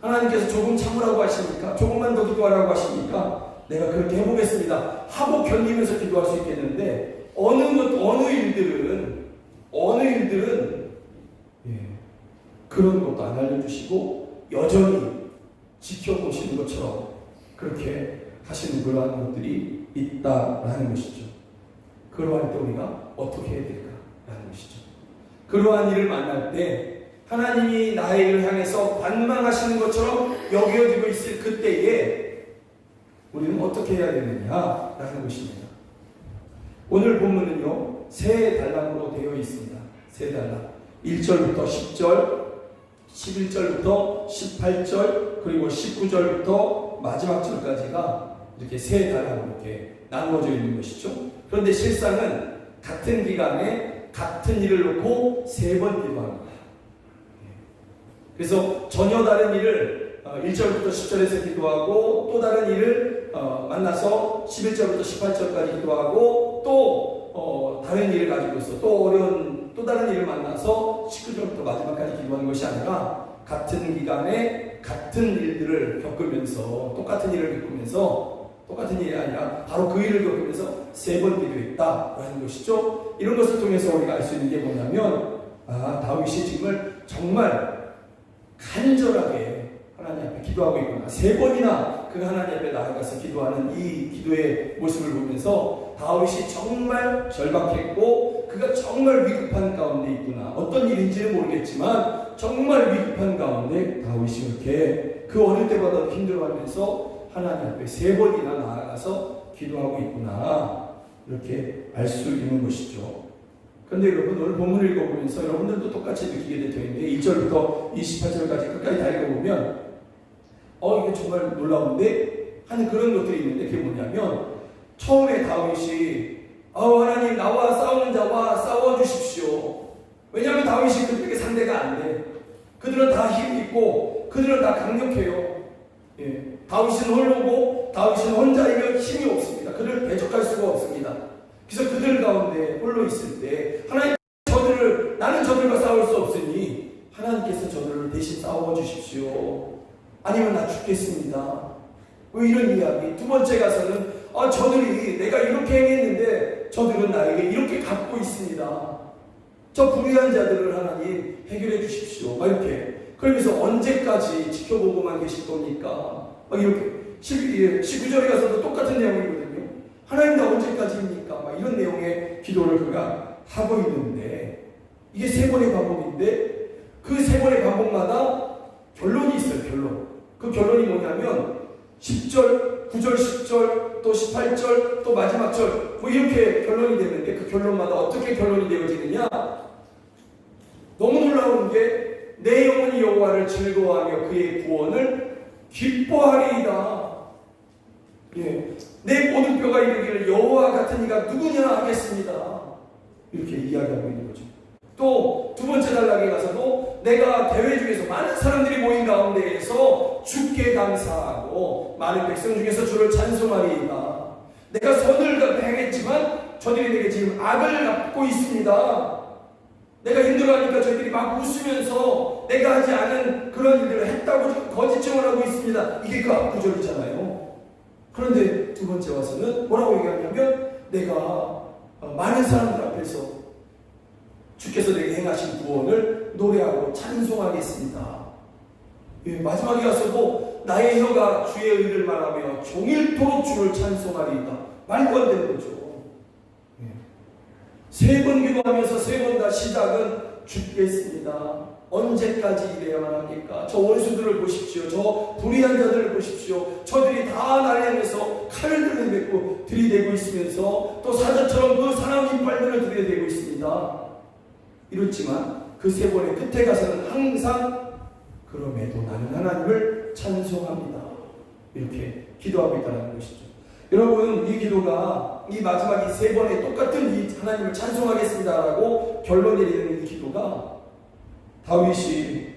하나님께서 조금 참으라고 하시니까 조금만 더 기도하라고 하시니까 내가 그렇게 해보겠습니다 하고 견디면서 기도할 수 있겠는데 어느 일들은 그런 것도 안 알려주시고 여전히 지켜보시는 것처럼 그렇게 하시는 그러한 것들이 있다라는 것이죠. 그러할 때 우리가 어떻게 해야 될까라는 것이죠. 그러한 일을 만날 때 하나님이 나의 일을 향해서 관망하시는 것처럼 여겨지고 있을 그때에 우리는 어떻게 해야 되느냐라는 것입니다. 오늘 본문은요 세 단락으로 되어 있습니다. 세 단락 1절부터 10절 11절부터 18절 그리고 19절부터 마지막 절까지가 이렇게 세 단락으로 이렇게 나누어져 있는 것이죠. 그런데 실상은 같은 기간에 같은 일을 놓고 세 번 기도합니다. 그래서 전혀 다른 일을 1절부터 10절에서 기도하고 또 다른 일을 만나서 11절부터 18절까지 기도하고 또 다른 일을 가지고서 또 어려운 또 다른 일을 만나서 19절부터 마지막까지 기도하는 것이 아니라 같은 기간에 같은 일들을 겪으면서 똑같은 일을 겪으면서 똑같은 일이 아니라 바로 그 일을 겪으면서 세 번 기도했다라는 것이죠. 이런 것을 통해서 우리가 알 수 있는 게 뭐냐면 다윗이 정말 간절하게 하나님 앞에 기도하고 있구나. 세 번이나 그 하나님 앞에 나아가서 기도하는 이 기도의 모습을 보면서 다윗이 정말 절박했고 그가 정말 위급한 가운데 있구나. 어떤 일인지는 모르겠지만 정말 위급한 가운데 다윗이 이렇게 그 어릴 때보다 힘들어하면서 하나님 앞에 세 번이나 나아가서 기도하고 있구나. 이렇게 알 수 있는 것이죠. 그런데 여러분 오늘 본문을 읽어보면서 여러분들도 똑같이 느끼게 될 텐데 1절부터 28절까지 끝까지 다 읽어보면 이게 정말 놀라운데 하는 그런 것들이 있는데 그게 뭐냐면 처음에 다윗이 하나님 나와 싸우는 자와 싸워주십시오. 왜냐하면 다윗이 그들에게 상대가 안 돼. 그들은 다 힘이 있고 그들은 다 강력해요. 다윗은 홀로고 다윗은 혼자이면 힘이 없습니다. 그들을 대적할 수가 없습니다. 그래서 그들 가운데 홀로 있을 때 하나님 나는 저들과 싸울 수 없으니 하나님께서 저들을 대신 싸워주십시오. 아니면 나 죽겠습니다. 왜 이런 이야기? 두 번째 가서는 저들이 내가 이렇게 행했는데 저들은 나에게 이렇게 갚고 있습니다. 저 불의한 자들을 하나님 해결해 주십시오. 막 이렇게. 그러면서 언제까지 지켜보고만 계실 겁니까? 막 이렇게 19절에 가서도 똑같은 내용이거든요. 하나님 나 언제까지입니까? 막 이런 내용의 기도를 그가 하고 있는데 이게 세 번의 반복인데 그 세 번의 반복마다 결론이 있어요. 결론. 그 결론이 뭐냐면 10절, 9절, 10절, 또 18절, 또 마지막 절 뭐 이렇게 결론이 되는데 그 결론마다 어떻게 결론이 되어지느냐? 너무 놀라운 게 내 영혼이 여호와를 즐거워하며 그의 구원을 기뻐하리이다. 예, 내 모든 뼈가 이르기를 여호와 같은 이가 누구냐 하겠습니다. 이렇게 이야기하고 있는 거죠. 또 두 번째 단락에 가서도 내가 대회 중에서 많은 사람들이 모인 가운데에서 주께 감사하고 많은 백성 중에서 주를 찬송하리이다. 내가 선을 행했지만 저들이 내게 지금 악을 갚고 있습니다. 내가 힘들어하니까 저희들이 막 웃으면서 내가 하지 않은 그런 일들을 했다고 거짓증을 하고 있습니다. 이게 그 앞구절이잖아요. 그런데 두 번째 와서는 뭐라고 얘기하냐면 내가 많은 사람들 앞에서 주께서 내게 행하신 구원을 노래하고 찬송하겠습니다. 예, 마지막에 가서도 나의 혀가 주의 의를 말하며 종일토록 주를 찬송하리이다. 말도 안 되는 거죠. 세 번 기도하면서 세 번 다 시작은 죽겠습니다. 언제까지 이래야만 합니까? 저 원수들을 보십시오. 저 불의한 자들을 보십시오. 저들이 다 나를 향해서 칼을 들이대고 있으면서 또 사자처럼 그 사나운 이빨들을 들이대고 있습니다. 이렇지만 그 세 번의 끝에 가서는 항상 그럼에도 나는 하나님을 찬송합니다. 이렇게 기도하고 있다는 것이죠. 여러분, 이 기도가 이 마지막 이 세 번의 똑같은 이 하나님을 찬송하겠습니다라고 결론 내리는 이 기도가 다윗이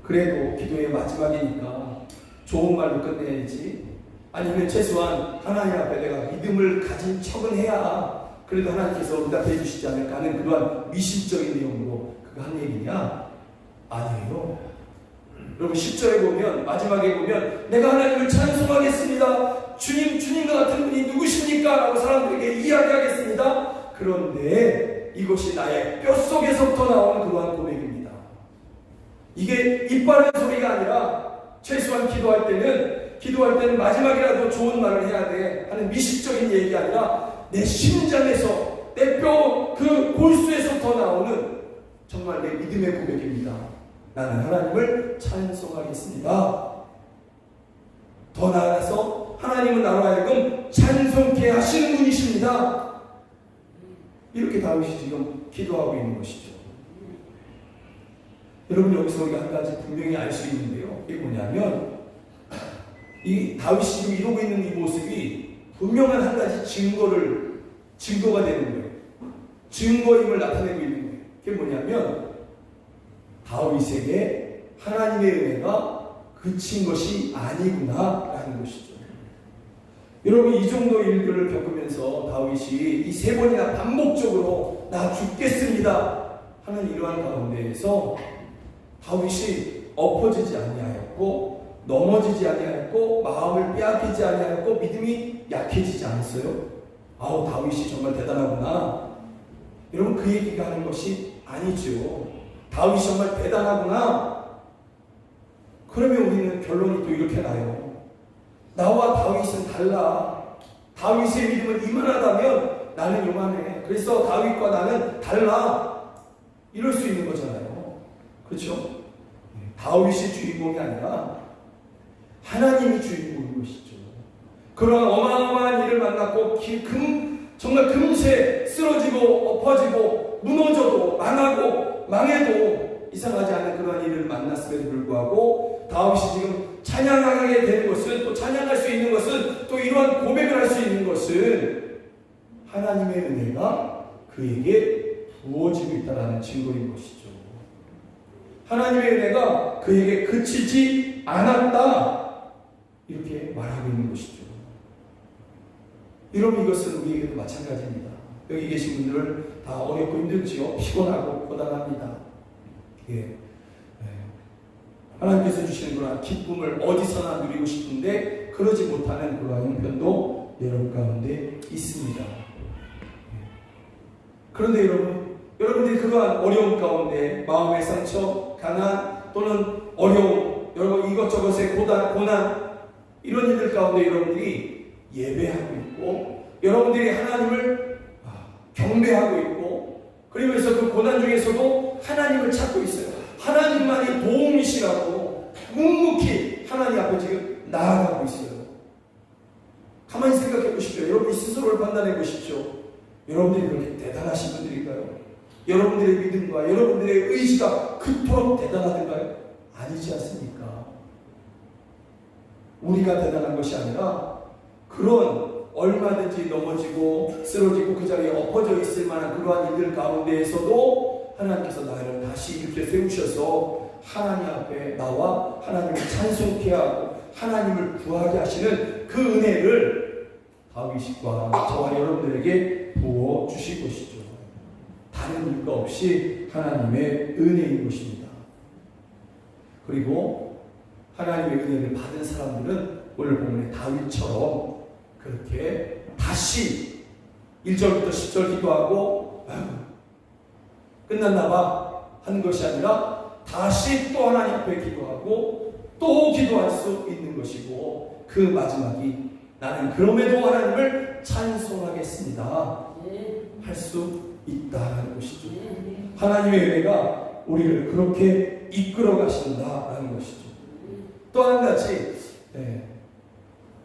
그래도 기도의 마지막이니까 좋은 말로 끝내야지, 아니면 최소한 하나님 앞에 내가 믿음을 가진 척은 해야 그래도 하나님께서 응답해 주시지 않을까 하는 그러한 미심적인 내용으로 그가 한 얘기냐? 아니에요. 여러분 10절에 보면, 마지막에 보면 내가 하나님을 찬송하겠습니다. 주님과 같은 분이 누구십니까? 라고 사람들에게 이야기하겠습니다. 그런데 이것이 나의 뼛속에서부터 나오는 그러한 고백입니다. 이게 이빨의 소리가 아니라 최소한 기도할 때는 마지막이라도 좋은 말을 해야 돼 하는 미식적인 얘기가 아니라 내 심장에서, 내 뼈 그 골수에서부터 나오는 정말 내 믿음의 고백입니다. 나는 하나님을 찬송하겠습니다. 더 나아가서 하나님은 나로 하여금 찬송케 하시는 분이십니다. 이렇게 다윗이 지금 기도하고 있는 것이죠. 여러분, 여기서 우리가 한 가지 분명히 알 수 있는데요. 이게 뭐냐면 이 다윗이 지금 이러고 있는 이 모습이 분명한 한 가지 증거가 되는 거예요. 증거임을 나타내고 있는 거예요. 그게 뭐냐면 다윗에게 하나님의 은혜가 그친 것이 아니구나 라는 것이죠. 여러분, 이 정도 일들을 겪으면서 다윗이 이 세 번이나 반복적으로 나 죽겠습니다 하는 이러한 가운데에서 다윗이 엎어지지 아니하였고 넘어지지 아니하였고 마음을 빼앗기지 아니하였고 믿음이 약해지지 않았어요. 아우, 다윗이 정말 대단하구나. 여러분, 그 얘기가 하는 것이 아니죠. 다윗이 정말 대단하구나. 그러면 우리는 결론이 또 이렇게 나요. 나와 다윗은 달라. 다윗의 믿음은 이만하다면 나는 요만해. 그래서 다윗과 나는 달라. 이럴 수 있는 거잖아요. 그렇죠? 다윗이 주인공이 아니라 하나님이 주인공인 것이죠. 그런 어마어마한 일을 만났고 정말 금세 쓰러지고 엎어지고 무너져도 망하고 망해도 이상하지 않은 그런 일을 만났음에도 불구하고 다윗이 지금 찬양하게 되는 것은, 또 찬양할 수 있는 것은, 또 이러한 고백을 할 수 있는 것은 하나님의 은혜가 그에게 부어지고 있다는 증거인 것이죠. 하나님의 은혜가 그에게 그치지 않았다, 이렇게 말하고 있는 것이죠. 여러분, 이것은 우리에게도 마찬가지입니다. 여기 계신 분들은 다 어렵고 힘들지요. 피곤하고 고단합니다. 예. 하나님께서 주시는 그런 기쁨을 어디서나 누리고 싶은데 그러지 못하는 그런 형편도 여러분 가운데 있습니다. 그런데 여러분들이 그러한 어려움 가운데 마음의 상처, 가난 또는 어려움, 여러분 이것저것의 고난 이런 일들 가운데 여러분들이 예배하고 있고 여러분들이 하나님을 경배하고 있고 그러면서 그 고난 중에서도 하나님을 찾고 있어요. 하나님만이 도움이시라고 묵묵히 하나님 앞에 지금 나아가고 있어요. 가만히 생각해 보십시오. 여러분이 스스로를 판단해 보십시오. 여러분들이 그렇게 대단하신 분들일까요? 여러분들의 믿음과 여러분들의 의지가 그토록 대단하던가요? 아니지 않습니까? 우리가 대단한 것이 아니라 그런 얼마든지 넘어지고 쓰러지고 그 자리에 엎어져 있을 만한 그러한 일들 가운데에서도 하나님께서 나를 다시 이렇게 세우셔서 하나님 앞에 나와 하나님을 찬송케 하고 하나님을 구하게 하시는 그 은혜를 다윗과 저와 여러분들에게 부어주실 것이죠. 다른 이유가 없이 하나님의 은혜인 것입니다. 그리고 하나님의 은혜를 받은 사람들은 오늘 본문의 다윗처럼 그렇게 다시 1절부터 10절 기도하고 끝났나봐 하는 것이 아니라 다시 또 하나님 앞에 기도하고 또 기도할 수 있는 것이고 그 마지막이 나는 그럼에도 하나님을 찬송하겠습니다 할 수 있다는 것이죠. 하나님의 은혜가 우리를 그렇게 이끌어 가신다라는 것이죠. 또 한 가지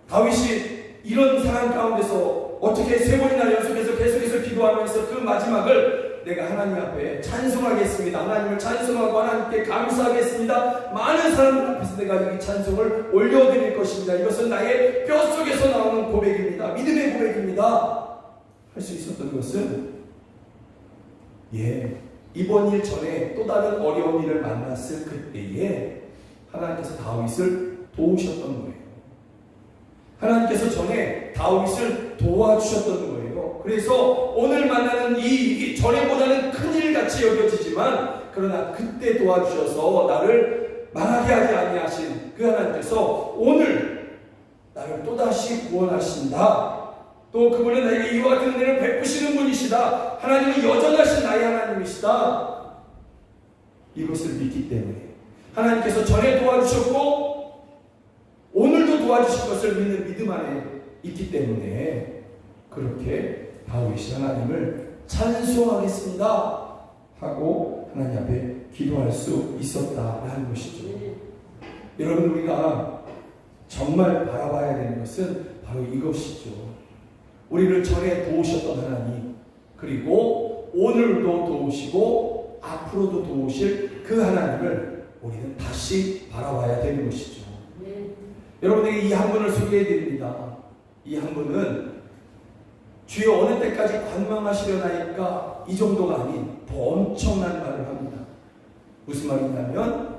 다윗이 이런 상황 가운데서 어떻게 세 번이나 연속해서 계속해서 기도하면서 그 마지막을 내가 하나님 앞에 찬송하겠습니다. 하나님을 찬송하고 하나님께 감사하겠습니다. 많은 사람들 앞에서 내가 이 찬송을 올려드릴 것입니다. 이것은 나의 뼛속에서 나오는 고백입니다. 믿음의 고백입니다. 할 수 있었던 것은 이번 일 전에 또 다른 어려운 일을 만났을 그때에 하나님께서 다윗을 도우셨던 거예요. 하나님께서 전에 다윗을 도와주셨던 거예요. 그래서 오늘 만나는 이 일이 전에보다는 큰일 같이 여겨지지만 그러나 그때 도와주셔서 나를 망하게 하지 아니하신 그 하나님께서 오늘 나를 또다시 구원하신다. 또 그분은 나에게 이와 같은 은혜를 베푸시는 분이시다. 하나님은 여전하신 나의 하나님이시다. 이것을 믿기 때문에 하나님께서 전에 도와주셨고 오늘도 도와주실 것을 믿는 믿음 안에 있기 때문에 그렇게 다윗이 하나님을 찬송하겠습니다 하고 하나님 앞에 기도할 수 있었다라는 것이죠. 여러분 우리가 정말 바라봐야 되는 것은 바로 이것이죠. 우리를 전에 도우셨던 하나님 그리고 오늘도 도우시고 앞으로도 도우실 그 하나님을 우리는 다시 바라봐야 되는 것이죠. 여러분에게 이 한 분을 소개해 드립니다. 이 한 분은 주여 어느 때까지 관망하시려나이까 이 정도가 아닌 더 엄청난 말을 합니다. 무슨 말이냐면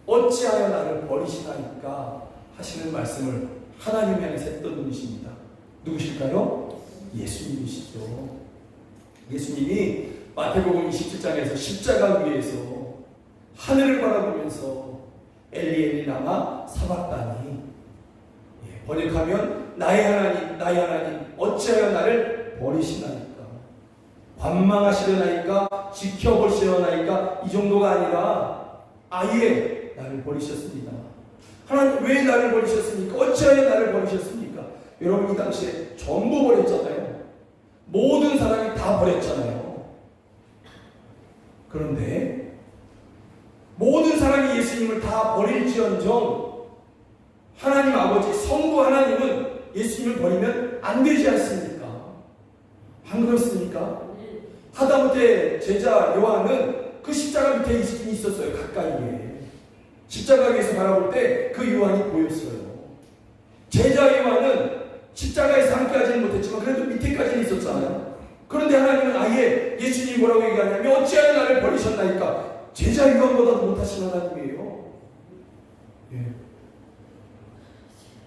어찌하여 나를 버리시나이까 하시는 말씀을 하나님 향해서 했던 분이십니다. 누구실까요? 예수님이시죠. 예수님이 마태복음 27장에서 십자가 위에서 하늘을 바라보면서 엘리 엘리 라마 사박다니 번역하면 나의 하나님 어찌하여 나를 버리시나이까 관망하시려나이까 지켜보시려나이까 이 정도가 아니라 아예 나를 버리셨습니다. 하나님 왜 나를 버리셨습니까? 어찌하여 나를 버리셨습니까? 여러분 이 당시에 전부 버렸잖아요. 모든 사람이 다 버렸잖아요. 그런데 모든 사람이 예수님을 다 버릴지언정 하나님 아버지 성부 하나님은 예수님을 버리면 안 되지 않습니까? 안 그렇습니까? 하다못해 제자 요한은 그 십자가 밑에 있었어요. 가까이에 십자가 위에서 바라볼 때 그 요한이 보였어요. 제자 요한은 십자가에서 함께하지는 못했지만 그래도 밑에까지는 있었잖아요. 그런데 하나님은 아예 예수님이 뭐라고 얘기하냐면 어찌하여 나를 버리셨나이까 제자 요한보다도 못하신 하나님이에요.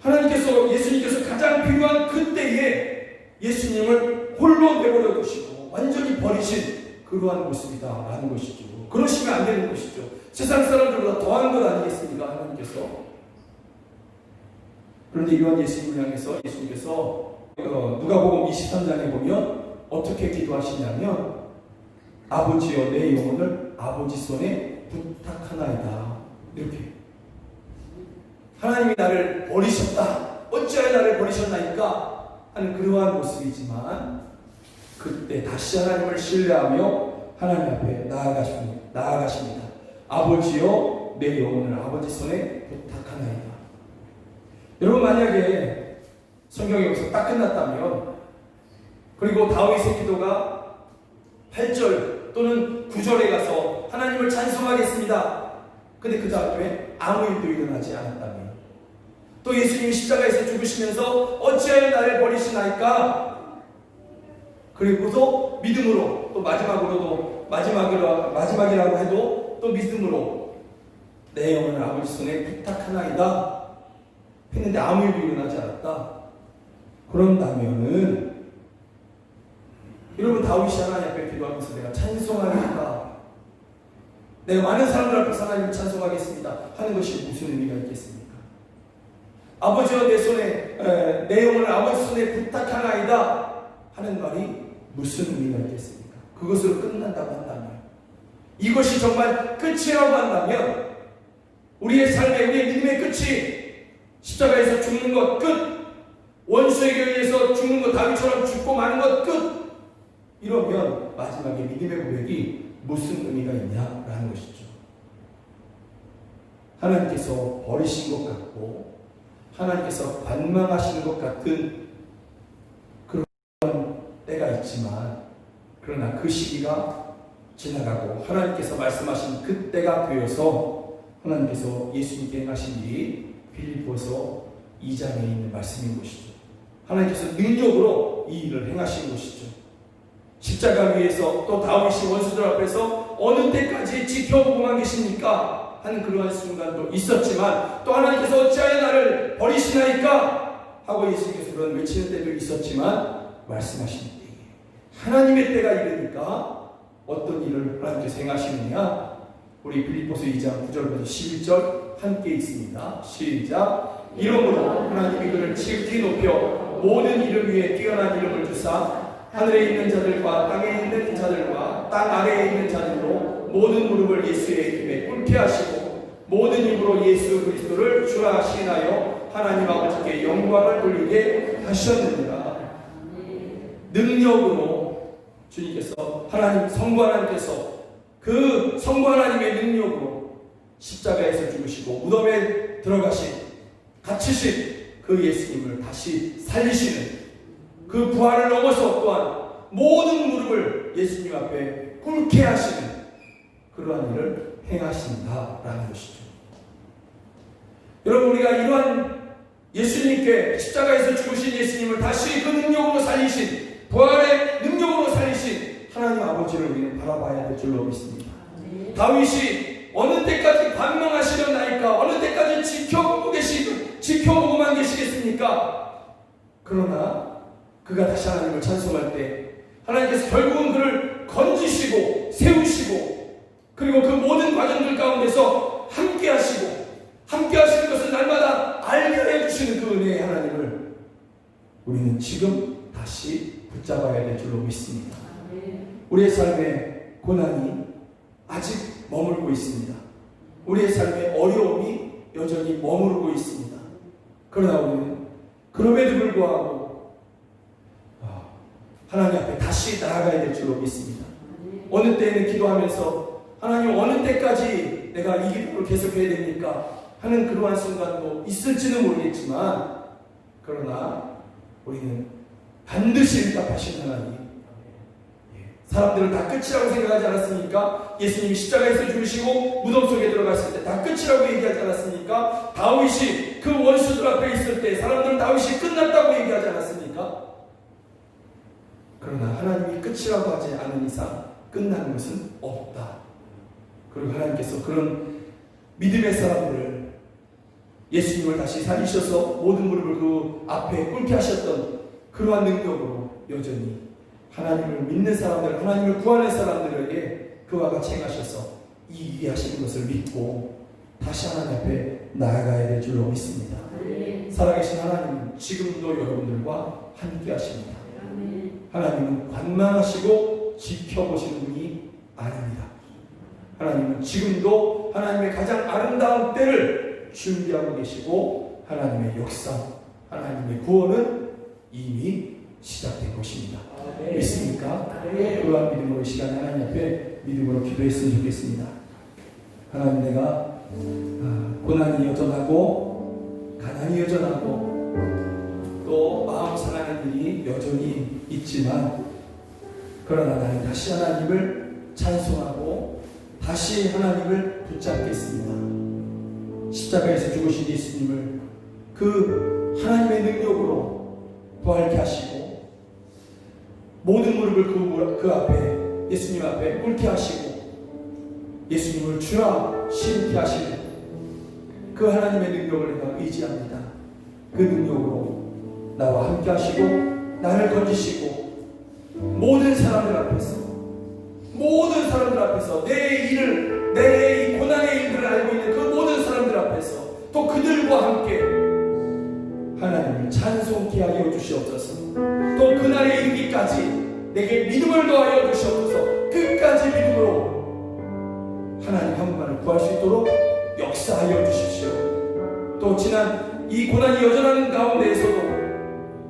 하나님께서 예수님께서 가장 필요한 그때에 예수님을 홀로 내버려 두시고 완전히 버리신 그러한 모습이다라는 것이죠. 그러시면 안 되는 것이죠. 세상 사람들보다 더한 것 아니겠습니까? 하나님께서. 그런데 이러한 예수님을 향해서 예수님께서 누가복음 23장에 보면 어떻게 기도하시냐면 아버지여 내 영혼을 아버지 손에 부탁하나이다. 이렇게 하나님이 나를 버리셨다. 어찌하여 나를 버리셨나이까 하는 그러한 모습이지만 그때 다시 하나님을 신뢰하며 하나님 앞에 나아가십니다. 아버지여 내 영혼을 아버지 손에 부탁하나이다. 여러분 만약에 성경이 여기서 딱 끝났다면 그리고 다윗의 기도가 8절 또는 9절에 가서 하나님을 찬송하겠습니다. 근데 그 다음에 아무 일도 일어나지 않았다면 또 예수님이 십자가에서 죽으시면서 어찌하여 나를 버리시나이까 그리고도 믿음으로 또 마지막이라고 해도 또 믿음으로 내 영혼을 아버지 손에 부탁하나이다 했는데 아무 일도 일어나지 않았다. 그런다면은 여러분 다윗이 하나님 앞에 기도하면서 내가 찬송하겠다, 내가 많은 사람들 앞에서 하나님을 찬송하겠습니다 하는 것이 무슨 의미가 있겠습니까? 아버지여 내 영혼을 아버지 손에 부탁하나이다 하는 말이 무슨 의미가 있겠습니까? 그것으로 끝난다고 한다면, 이것이 정말 끝이라고 한다면 우리의 우리의 믿음의 끝이 십자가에서 죽는 것 끝, 원수에게 의해서 죽는 것, 다윗처럼 죽고 마는 것 끝, 이러면 마지막에 믿음의 고백이 무슨 의미가 있냐라는 것이죠. 하나님께서 버리신 것 같고 하나님께서 관망하시는 것 같은 그런 때가 있지만, 그러나 그 시기가 지나가고 하나님께서 말씀하신 그 때가 되어서 하나님께서 예수님께 행하신 일이 빌립보서 2장에 있는 말씀인 것이죠. 하나님께서 능력으로 이 일을 행하신 것이죠. 십자가 위에서 또 다윗이 원수들 앞에서 어느 때까지 지켜보고만 계십니까 하는 그러한 순간도 있었지만, 또 하나님께서 어찌하여 나를 버리시나이까 하고 예수님께서 그런 외치는 때도 있었지만, 말씀하신 때에 하나님의 때가 이르니까 어떤 일을 하나님께서 행하시느냐, 우리 빌립보서 2장 9절부터 11절 함께 있습니다. 시작. 이러므로 하나님이 그를 지극히 높여 모든 이름 위에 뛰어난 이름을 주사 하늘에 있는 자들과 땅에 있는 자들과 땅 아래에 있는 자들로 모든 무릎을 예수의 이름에 꿇게 하시고 모든 입으로 예수 그리스도를 주라 시인하여 하나님 아버지께 영광을 돌리게 하셨느니라. 능력으로 주님께서 성부 하나님께서 그 성부 하나님의 능력으로 십자가에서 죽으시고 무덤에 갇히신 그 예수님을 다시 살리시는 그 부활을 넘어서 또한 모든 무릎을 예수님 앞에 꿇게 하시는 그러한 일을 행하신다라는 것이죠. 여러분, 우리가 이러한 예수님께 십자가에서 죽으신 예수님을 다시 그 능력으로 살리신, 부활의 능력으로 살리신 하나님 아버지를 우리는 바라봐야 될 줄로 믿습니다. 다윗이 어느 때까지 반명하시려나이까, 어느 때까지 지켜보고만 계시겠습니까? 그러나 그가 다시 하나님을 찬송할 때 하나님께서 결국은 그를 건지시고 세우시고, 그리고 그 모든 과정들 가운데서 함께 하시는 것을 날마다 알게 해주시는 그 은혜의 하나님을 우리는 지금 다시 붙잡아야 될 줄로 믿습니다. 우리의 삶에 고난이 아직 머물고 있습니다. 우리의 삶에 어려움이 여전히 머무르고 있습니다. 그러나 우리는 그럼에도 불구하고 하나님 앞에 다시 나아가야 될 줄로 믿습니다. 어느 때에는 기도하면서 하나님 어느 때까지 내가 이 기도를 계속해야 됩니까 하는 그러한 순간도 있을지는 모르겠지만, 그러나 우리는 반드시 응답하신 하나님, 사람들은 다 끝이라고 생각하지 않았습니까? 예수님이 십자가에서 죽으시고 무덤 속에 들어갔을 때 다 끝이라고 얘기하지 않았습니까? 다윗이 그 원수들 앞에 있을 때 사람들은 다윗이 끝났다고 얘기하지 않았습니까? 그러나 하나님이 끝이라고 하지 않은 이상 끝나는 것은 없다. 그리고 하나님께서 그런 믿음의 사람들을, 예수님을 다시 살리셔서 모든 무릎을 그 앞에 꿇게 하셨던 그러한 능력으로 여전히 하나님을 믿는 사람들, 하나님을 구하는 사람들에게 그와 같이 행하셔서 이기게 하시는 것을 믿고 다시 하나님 앞에 나아가야 될 줄로 믿습니다. 살아계신 하나님은 지금도 여러분들과 함께 하십니다. 하나님은 관망하시고 지켜보시는 분이 아닙니다. 하나님은 지금도 하나님의 가장 아름다운 때를 준비하고 계시고 하나님의 역사, 하나님의 구원은 이미 시작된 것입니다. 믿습니까? 그러한 믿음으로 이 시간에 하나님 앞에 믿음으로 기도했으면 좋겠습니다. 하나님, 내가 고난이 여전하고 가난이 여전하고 또 마음 상하는 일이 여전히 있지만, 그러나 나는 다시 하나님을 찬송하고 다시 하나님을 붙잡겠습니다. 십자가에서 죽으신 예수님을 그 하나님의 능력으로 부활케 하시고 모든 무릎을 그 앞에, 예수님 앞에 꿇게 하시고 예수님을 주라 신게 하시는 그 하나님의 능력을 내가 의지합니다. 그 능력으로 나와 함께 하시고 나를 건지시고 모든 사람들 앞에서 내 일을, 내 이 고난의 일들을 알고 있는 그 모든 사람들 앞에서 또 그들과 함께 하나님을 찬송케 하여 주시옵소서. 또 그날에 이르기까지 내게 믿음을 더하여 주시옵소서. 끝까지 믿음으로 하나님 한 분만을 구할 수 있도록 역사하여 주십시오. 또 지난 이 고난이 여전하는 가운데에서도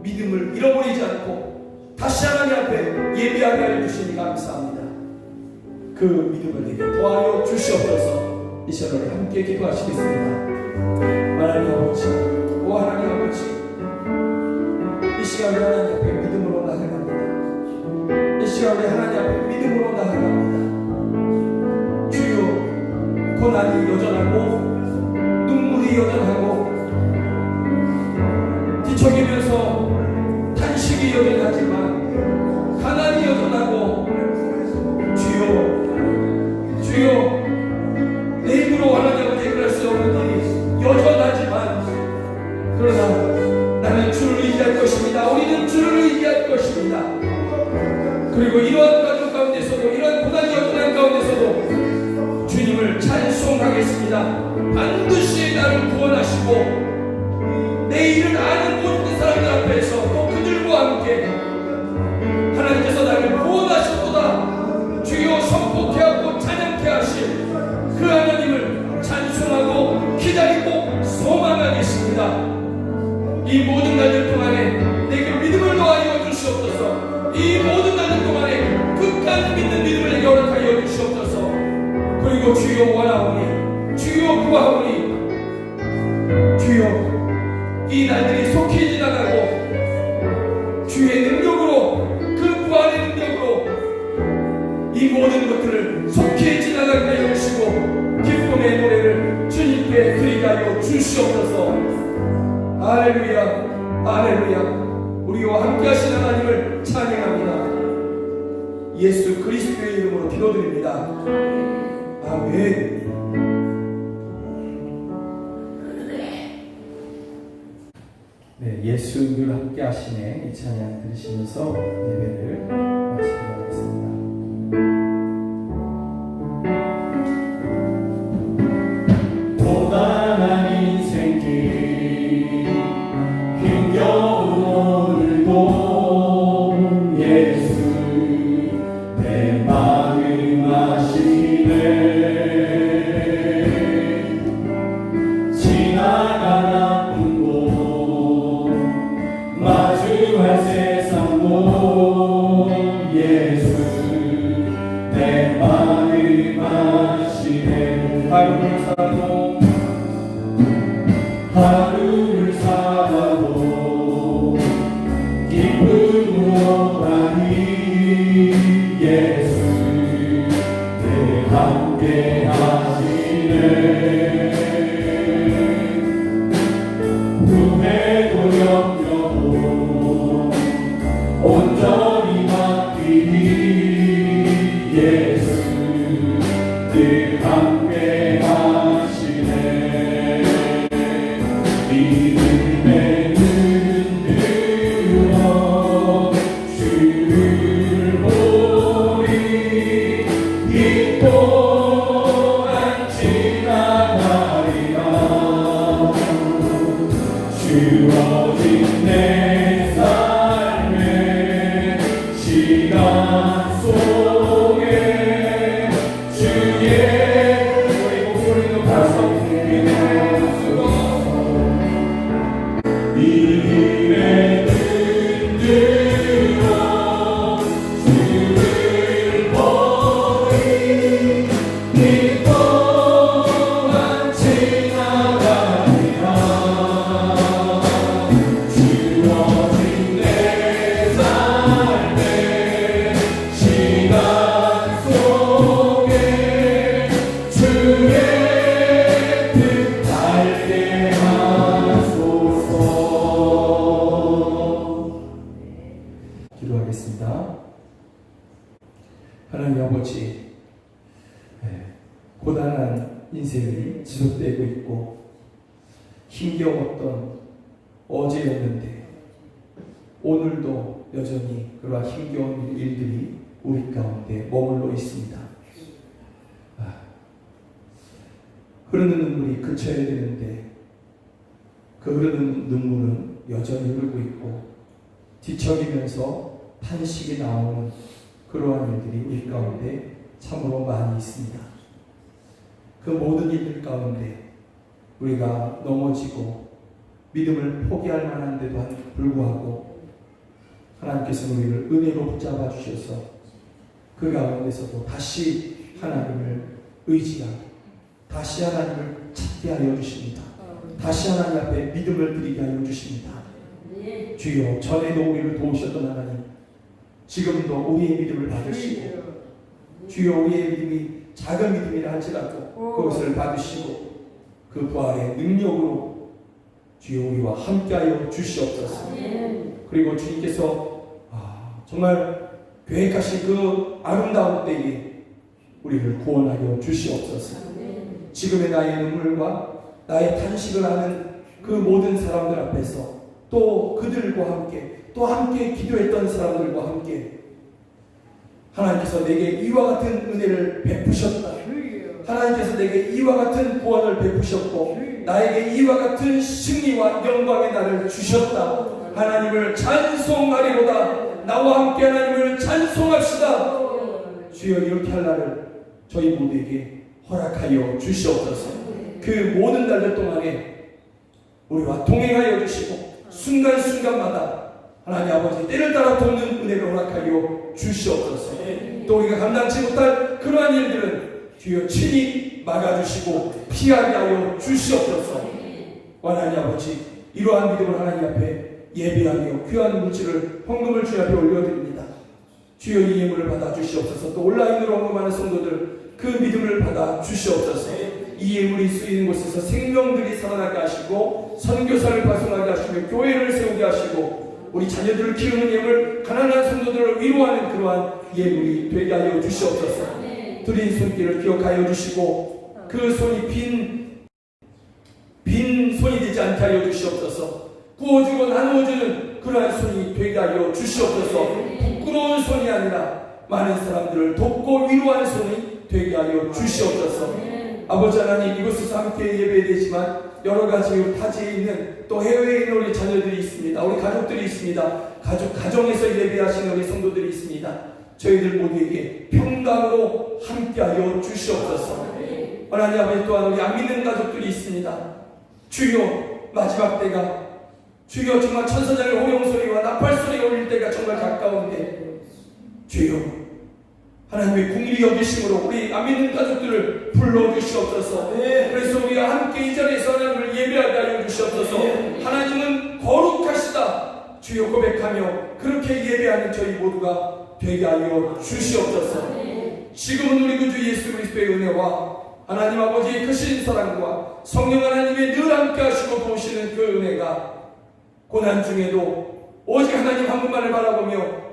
믿음을 잃어버리지 않고 다시 하나님 앞에 예배하게 하여 주시니 감사합니다. 그 믿음을 내게 도와여 주시옵소서. 이 시간에 함께 기도하시겠습니다. 하나님 아버지, 오 하나님 아버지, 이 시간에 하나님 앞에 믿음으로 나아갑니다. 이 시간에 하나님 앞에 믿음으로 나아갑니다. 주여, 고난이 여전하고 눈물이 여전하고 뒤척이면서 탄식이 여전하지만 가난이 여전하고 주여 내 힘으로 하나님 아버지 해결할 수 없는 일이 여전하지만 그러나 나는 주를 의지할 것입니다. 우리는 주를 의지할 것입니다. 그리고 이러한 가족 가운데서도, 이러한 고난이 여전한 가운데서도 주님을 찬송하겠습니다. 반드시 나를 구원하시고 내 일을 아는 모든 사람들 앞에서 또 그들과 함께 하나님께서 나를 구원하셨도다 주여 선포케 하고 찬양케 하실 그 하나님을 찬송하고 기다리고 소망하겠습니다. 이 모든 날들 동안에 내게 믿음을 더하여 주시옵소서. 이 모든 날들 동안에 끝까지 믿는 믿음을 내게 허락하여 주시옵소서. 그리고 주여 원하오니, 주여 구하오니, 주여 이 날들이 속히 지나가고 주의 능력으로, 그 부활의 능력으로 이 모든 것들을 속히 지나가게 하여 주시고 기쁨의 노래를 주님께 드리게 하여 주시옵소서. 할렐루야, 할렐루야. 우리와 함께 하신 하나님을 찬양합니다. 예수 그리스도의 이름으로 기도드립니다. 아멘. 네, 예수를 함께 하시네 이 찬양 들으시면서 예배를 마치도록 하겠습니다. 고단한 인생길 힘겨운 오늘도 예수 내 마음 아시네. 지나간 아픈 곳 마주할 세상도 예수 내 마음 아시네. 하루를 살아도 기쁨으로 가니 예수 내 함께 하시네. 후회도 염려도 온전히 맡기니 예수 늘 함께 하시네. 믿음의 눈 들어 주를 보리 이 또한 지나가리 고단한 인생이 지속되고 있고 힘겨웠던 어제였는데 오늘도 여전히 그러한 힘겨운 일들이 우리 가운데 머물러 있습니다. 흐르는 눈물이 그쳐야 되는데 그 흐르는 눈물은 여전히 흐르고 있고 뒤척이면서 탄식이 나오는 그러한 일들이 우리 가운데 참으로 많이 있습니다. 그 모든 일들 가운데 우리가 넘어지고 믿음을 포기할 만한데도 불구하고 하나님께서 우리를 은혜로 붙잡아 주셔서 그 가운데서도 다시 하나님을 의지하고 다시 하나님을 찾게 하여 주십니다. 다시 하나님 앞에 믿음을 드리게 하여 주십니다. 주여, 전에도 우리를 도우셨던 하나님, 지금도 우리의 믿음을 받으시고 주여, 우리의 믿음이 작은 믿음이라 할지라도 그것을 받으시고 그 부활의 능력으로 주여 우리와 함께하여 주시옵소서. 그리고 주님께서 정말 계획하신 그 아름다운 때에 우리를 구원하여 주시옵소서. 지금의 나의 눈물과 나의 탄식을 하는 그 모든 사람들 앞에서 또 그들과 함께 또 함께 기도했던 사람들과 함께 하나님께서 내게 이와 같은 은혜를 베푸셨다. 하나님께서 내게 이와 같은 구원을 베푸셨고 나에게 이와 같은 승리와 영광의 날을 주셨다. 하나님을 찬송하리로다. 나와 함께 하나님을 찬송합시다. 주여, 이렇게 할 날을 저희 모두에게 허락하여 주시옵소서. 그 모든 날들 동안에 우리와 동행하여 주시고 순간순간마다 하나님 아버지 때를 따라 돕는 은혜를 허락하여 주시옵소서. 또 우리가 감당치 못할 그러한 일들은 주여 친히 막아주시고 피하게 하여 주시옵소서. 하나님 아버지, 이러한 믿음을 하나님 앞에 예배하며 귀한 물질을 헌금을 주님 앞에 올려드립니다. 주여, 이 예물을 받아 주시옵소서. 또 온라인으로 헌금하는 성도들 그 믿음을 받아 주시옵소서. 이 예물이 쓰이는 곳에서 생명들이 살아나게 하시고 선교사를 파송하게 하시며 교회를 세우게 하시고 우리 자녀들을 키우는 예물, 가난한 성도들을 위로하는 그러한 예물이 되게 하여 주시옵소서. 드린 손길을 기억하여 주시고 그 손이 빈 손이 되지 않게 하여 주시옵소서. 구워주고 나누어주는 그러한 손이 되게 하여 주시옵소서. 부끄러운 손이 아니라 많은 사람들을 돕고 위로하는 손이 되게 하여 주시옵소서. 아버지 하나님, 이곳에서 함께 예배되지만 여러 가지 타지에 있는 또 해외에 있는 우리 자녀들이 있습니다. 우리 가족들이 있습니다. 가정에서 예배하시는 우리 성도들이 있습니다. 저희들 모두에게 평강으로 함께하여 주시옵소서. 하나님 아버지, 또한 우리 안 믿는 가족들이 있습니다. 주여, 마지막 때가 주여 정말 천사장의 호령소리와 나팔소리가 울릴 때가 정말 가까운데 주여, 하나님의 궁일이 여기심으로 우리 안 믿는 가족들을 불러주시옵소서. 그래서 우리가 함께 이 자리에서 하나님을 예배하게 하여 주시옵소서. 하나님은 거룩하시다 주여 고백하며 그렇게 예배하는 저희 모두가 되게 하여 주시옵소서. 지금은 우리 구주 예수 그리스도의 은혜와 하나님 아버지의 크신 사랑과 성령 하나님의 늘 함께 하시고 도우시는 그 은혜가 고난 중에도 오직 하나님 한 분만을 바라보며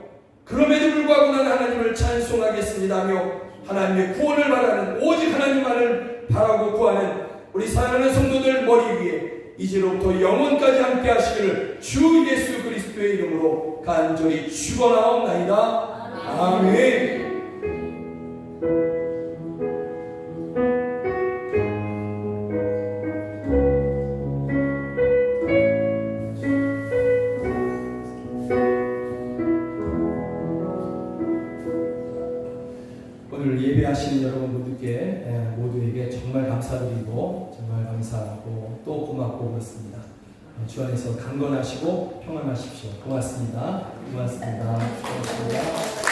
그럼에도 불구하고 나는 하나님을 찬송하겠습니다 하며 하나님의 구원을 바라는 오직 하나님만을 바라고 구하는 우리 사랑하는 성도들 머리 위에 이제로부터 영원까지 함께 하시기를 주 예수 그리스도의 이름으로 간절히 축원하옵나이다. 아멘. 오늘 예배하시는 여러분 모두에게 정말 감사드리고 정말 감사하고 또 고맙고 그렇습니다. 주 안에서 강건하시고 평안하십시오. 고맙습니다. 고맙습니다. 고맙습니다.